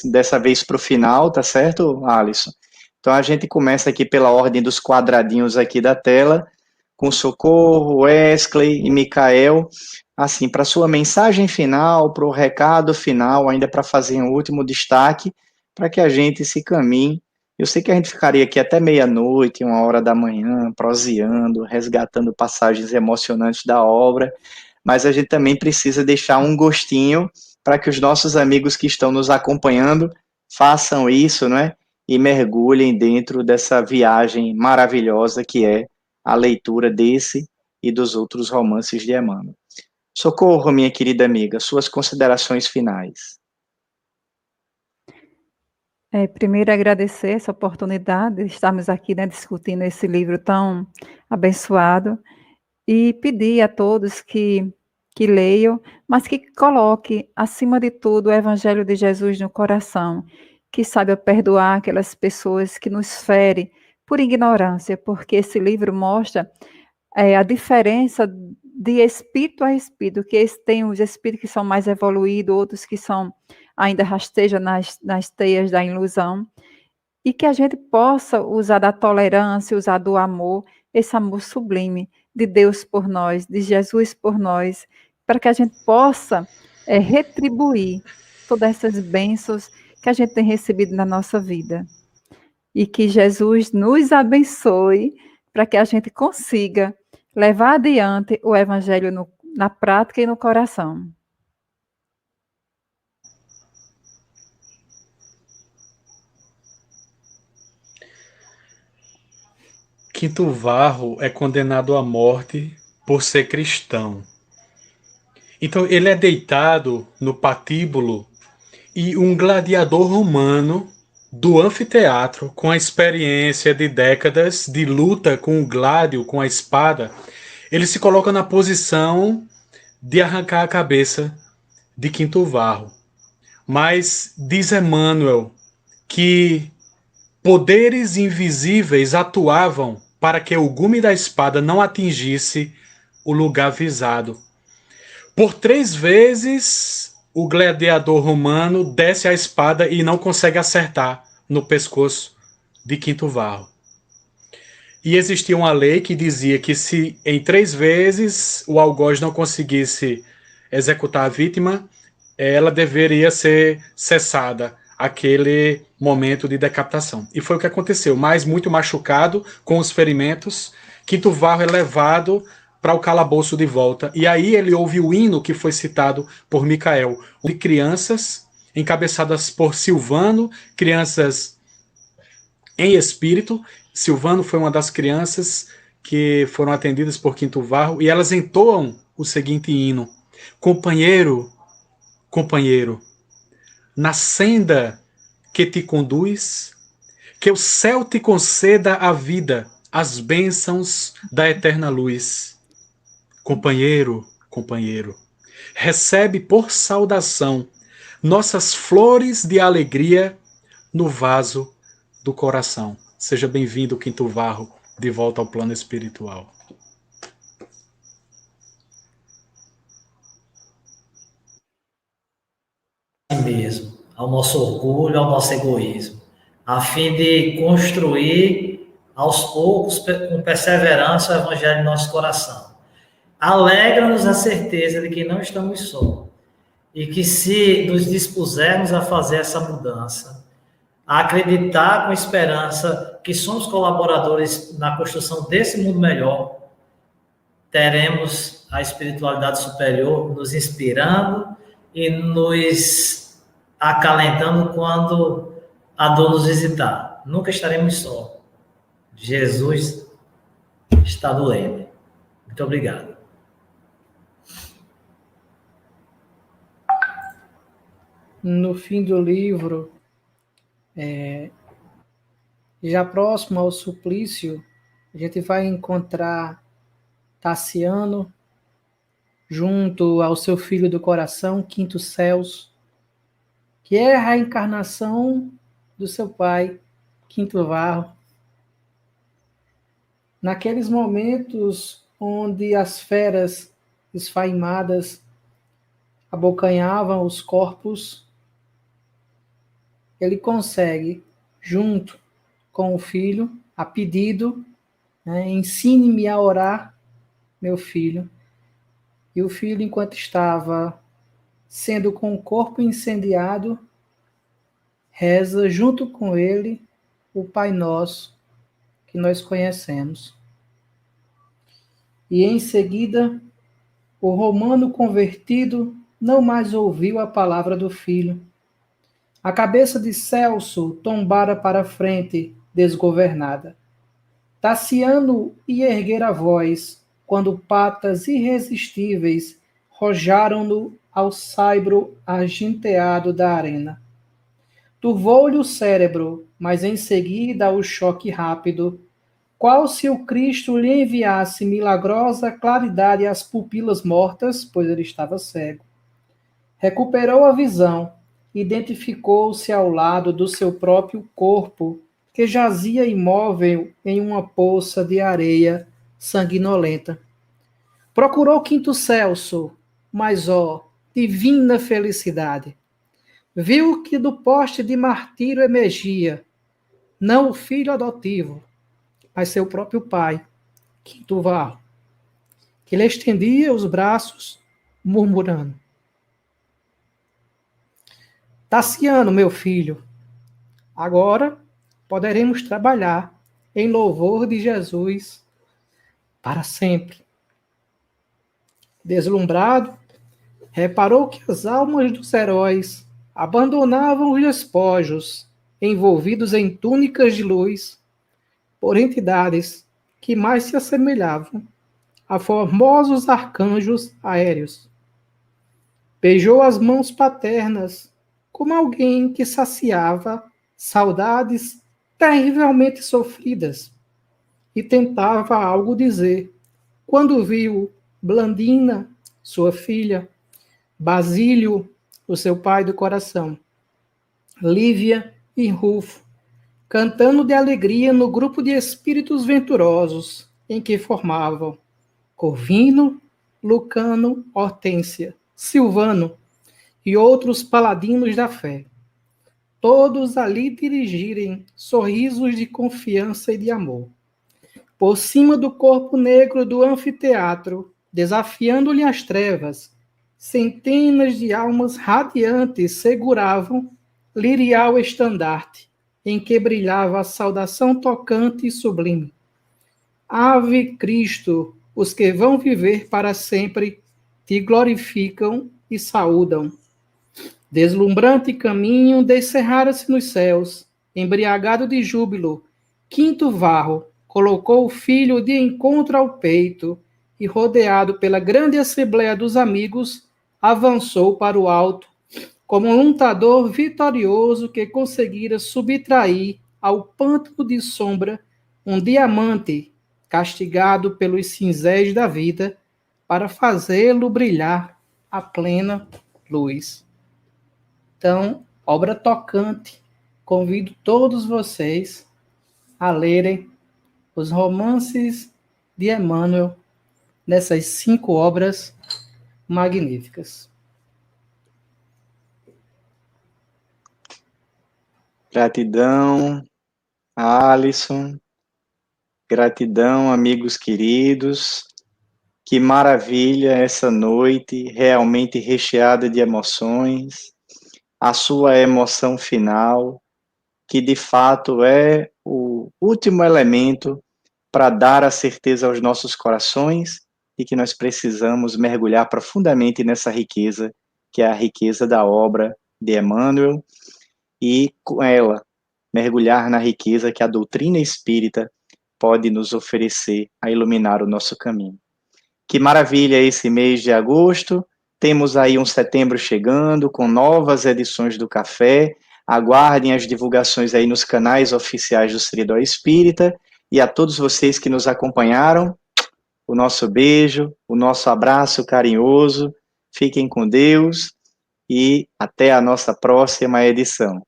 dessa vez para o final, tá certo, Alisson? Então a gente começa aqui pela ordem dos quadradinhos aqui da tela, com Socorro, Wesley e Micael, assim, para sua mensagem final, para o recado final, ainda para fazer um último destaque, para que a gente se caminhe. Eu sei que a gente ficaria aqui até meia-noite, 1h da manhã, proseando, resgatando passagens emocionantes da obra, mas a gente também precisa deixar um gostinho para que os nossos amigos que estão nos acompanhando façam isso, não é? E mergulhem dentro dessa viagem maravilhosa que é a leitura desse e dos outros romances de Emmanuel. Socorro, minha querida amiga, suas considerações finais.
Primeiro, agradecer essa oportunidade de estarmos aqui, né, discutindo esse livro tão abençoado e pedir a todos que leiam, mas que coloque, acima de tudo, o Evangelho de Jesus no coração, que saiba perdoar aquelas pessoas que nos ferem por ignorância, porque esse livro mostra a diferença de espírito a espírito, que tem os espíritos que são mais evoluídos, outros que são ainda rastejam nas teias da ilusão, e que a gente possa usar da tolerância, usar do amor, esse amor sublime de Deus por nós, de Jesus por nós, para que a gente possa retribuir todas essas bênçãos que a gente tem recebido na nossa vida. E que Jesus nos abençoe para que a gente consiga levar adiante o Evangelho na prática e no coração.
Quinto Varro é condenado à morte por ser cristão. Então ele é deitado no patíbulo e um gladiador romano do anfiteatro, com a experiência de décadas de luta com o gládio, com a espada, ele se coloca na posição de arrancar a cabeça de Quinto Varro. Mas diz Emmanuel que poderes invisíveis atuavam para que o gume da espada não atingisse o lugar visado. Por 3 vezes, o gladiador romano desce a espada e não consegue acertar no pescoço de Quinto Varro. E existia uma lei que dizia que se em 3 vezes o algoz não conseguisse executar a vítima, ela deveria ser cessada aquele momento de decapitação. E foi o que aconteceu, mas muito machucado, com os ferimentos, Quinto Varro é levado para o calabouço de volta. E aí ele ouve o hino que foi citado por Micael, de crianças encabeçadas por Silvano, crianças em espírito. Silvano foi uma das crianças que foram atendidas por Quinto Varro, e elas entoam o seguinte hino: companheiro, companheiro, na senda que te conduz, que o céu te conceda a vida, as bênçãos da eterna luz. Companheiro, companheiro, recebe por saudação nossas flores de alegria no vaso do coração. Seja bem-vindo, Quinto Varro, de volta ao plano espiritual.
Mesmo, ao nosso orgulho, ao nosso egoísmo, a fim de construir aos poucos, com perseverança, o Evangelho em nosso coração. Alegra-nos a certeza de que não estamos só, e que se nos dispusermos a fazer essa mudança, a acreditar com esperança que somos colaboradores na construção desse mundo melhor, teremos a espiritualidade superior nos inspirando e nos acalentando quando a dor nos visitar. Nunca estaremos só. Jesus está doendo. Muito obrigado.
No fim do livro, já próximo ao suplício, a gente vai encontrar Tassiano junto ao seu filho do coração, Quinto Céus, que é a reencarnação do seu pai, Quinto Varro. Naqueles momentos onde as feras esfaimadas abocanhavam os corpos, ele consegue, junto com o filho, a pedido, ensine-me a orar, meu filho. E o filho, enquanto estava sendo com o corpo incendiado, reza junto com ele o Pai Nosso, que nós conhecemos. E em seguida, o romano convertido não mais ouviu a palavra do filho. A cabeça de Celso tombara para a frente, desgovernada. Taciano ia erguer a voz, quando patas irresistíveis rojaram-no ao saibro argenteado da arena. Turvou-lhe o cérebro, mas em seguida o choque rápido, qual se o Cristo lhe enviasse milagrosa claridade às pupilas mortas, pois ele estava cego. Recuperou a visão, identificou-se ao lado do seu próprio corpo, que jazia imóvel em uma poça de areia sanguinolenta. Procurou Quinto Celso, mas, ó, divina felicidade! Viu que do poste de martírio emergia, não o filho adotivo, mas seu próprio pai, Quinto Varro, que lhe estendia os braços, murmurando: Taciano, meu filho, agora poderemos trabalhar em louvor de Jesus para sempre. Deslumbrado, reparou que as almas dos heróis abandonavam os despojos, envolvidos em túnicas de luz, por entidades que mais se assemelhavam a formosos arcanjos aéreos. Beijou as mãos paternas, como alguém que saciava saudades terrivelmente sofridas, e tentava algo dizer, quando viu Blandina, sua filha, Basílio, o seu pai do coração, Lívia e Rufo, cantando de alegria no grupo de espíritos venturosos em que formavam Corvino, Lucano, Hortência, Silvano e outros paladinos da fé. Todos ali dirigirem sorrisos de confiança e de amor. Por cima do corpo negro do anfiteatro, desafiando-lhe as trevas, centenas de almas radiantes seguravam lirial estandarte, em que brilhava a saudação tocante e sublime. Ave Cristo, os que vão viver para sempre, te glorificam e saúdam. Deslumbrante caminho descerrara-se nos céus, embriagado de júbilo, Quinto Varro colocou o filho de encontro ao peito e, rodeado pela grande assembleia dos amigos, avançou para o alto, como um lutador vitorioso que conseguira subtrair ao pântano de sombra um diamante castigado pelos cinzéis da vida para fazê-lo brilhar a plena luz. Então, obra tocante. Convido todos vocês a lerem os romances de Emmanuel nessas 5 obras magníficas.
Gratidão, Alisson. Gratidão, amigos queridos. Que maravilha essa noite, realmente recheada de emoções. A sua emoção final, que de fato é o último elemento para dar a certeza aos nossos corações de que nós precisamos mergulhar profundamente nessa riqueza, que é a riqueza da obra de Emmanuel, e com ela mergulhar na riqueza que a doutrina espírita pode nos oferecer a iluminar o nosso caminho. Que maravilha esse mês de agosto, temos aí um setembro chegando com novas edições do Café, aguardem as divulgações aí nos canais oficiais do Seridó Espírita, e a todos vocês que nos acompanharam, o nosso beijo, o nosso abraço carinhoso, fiquem com Deus e até a nossa próxima edição.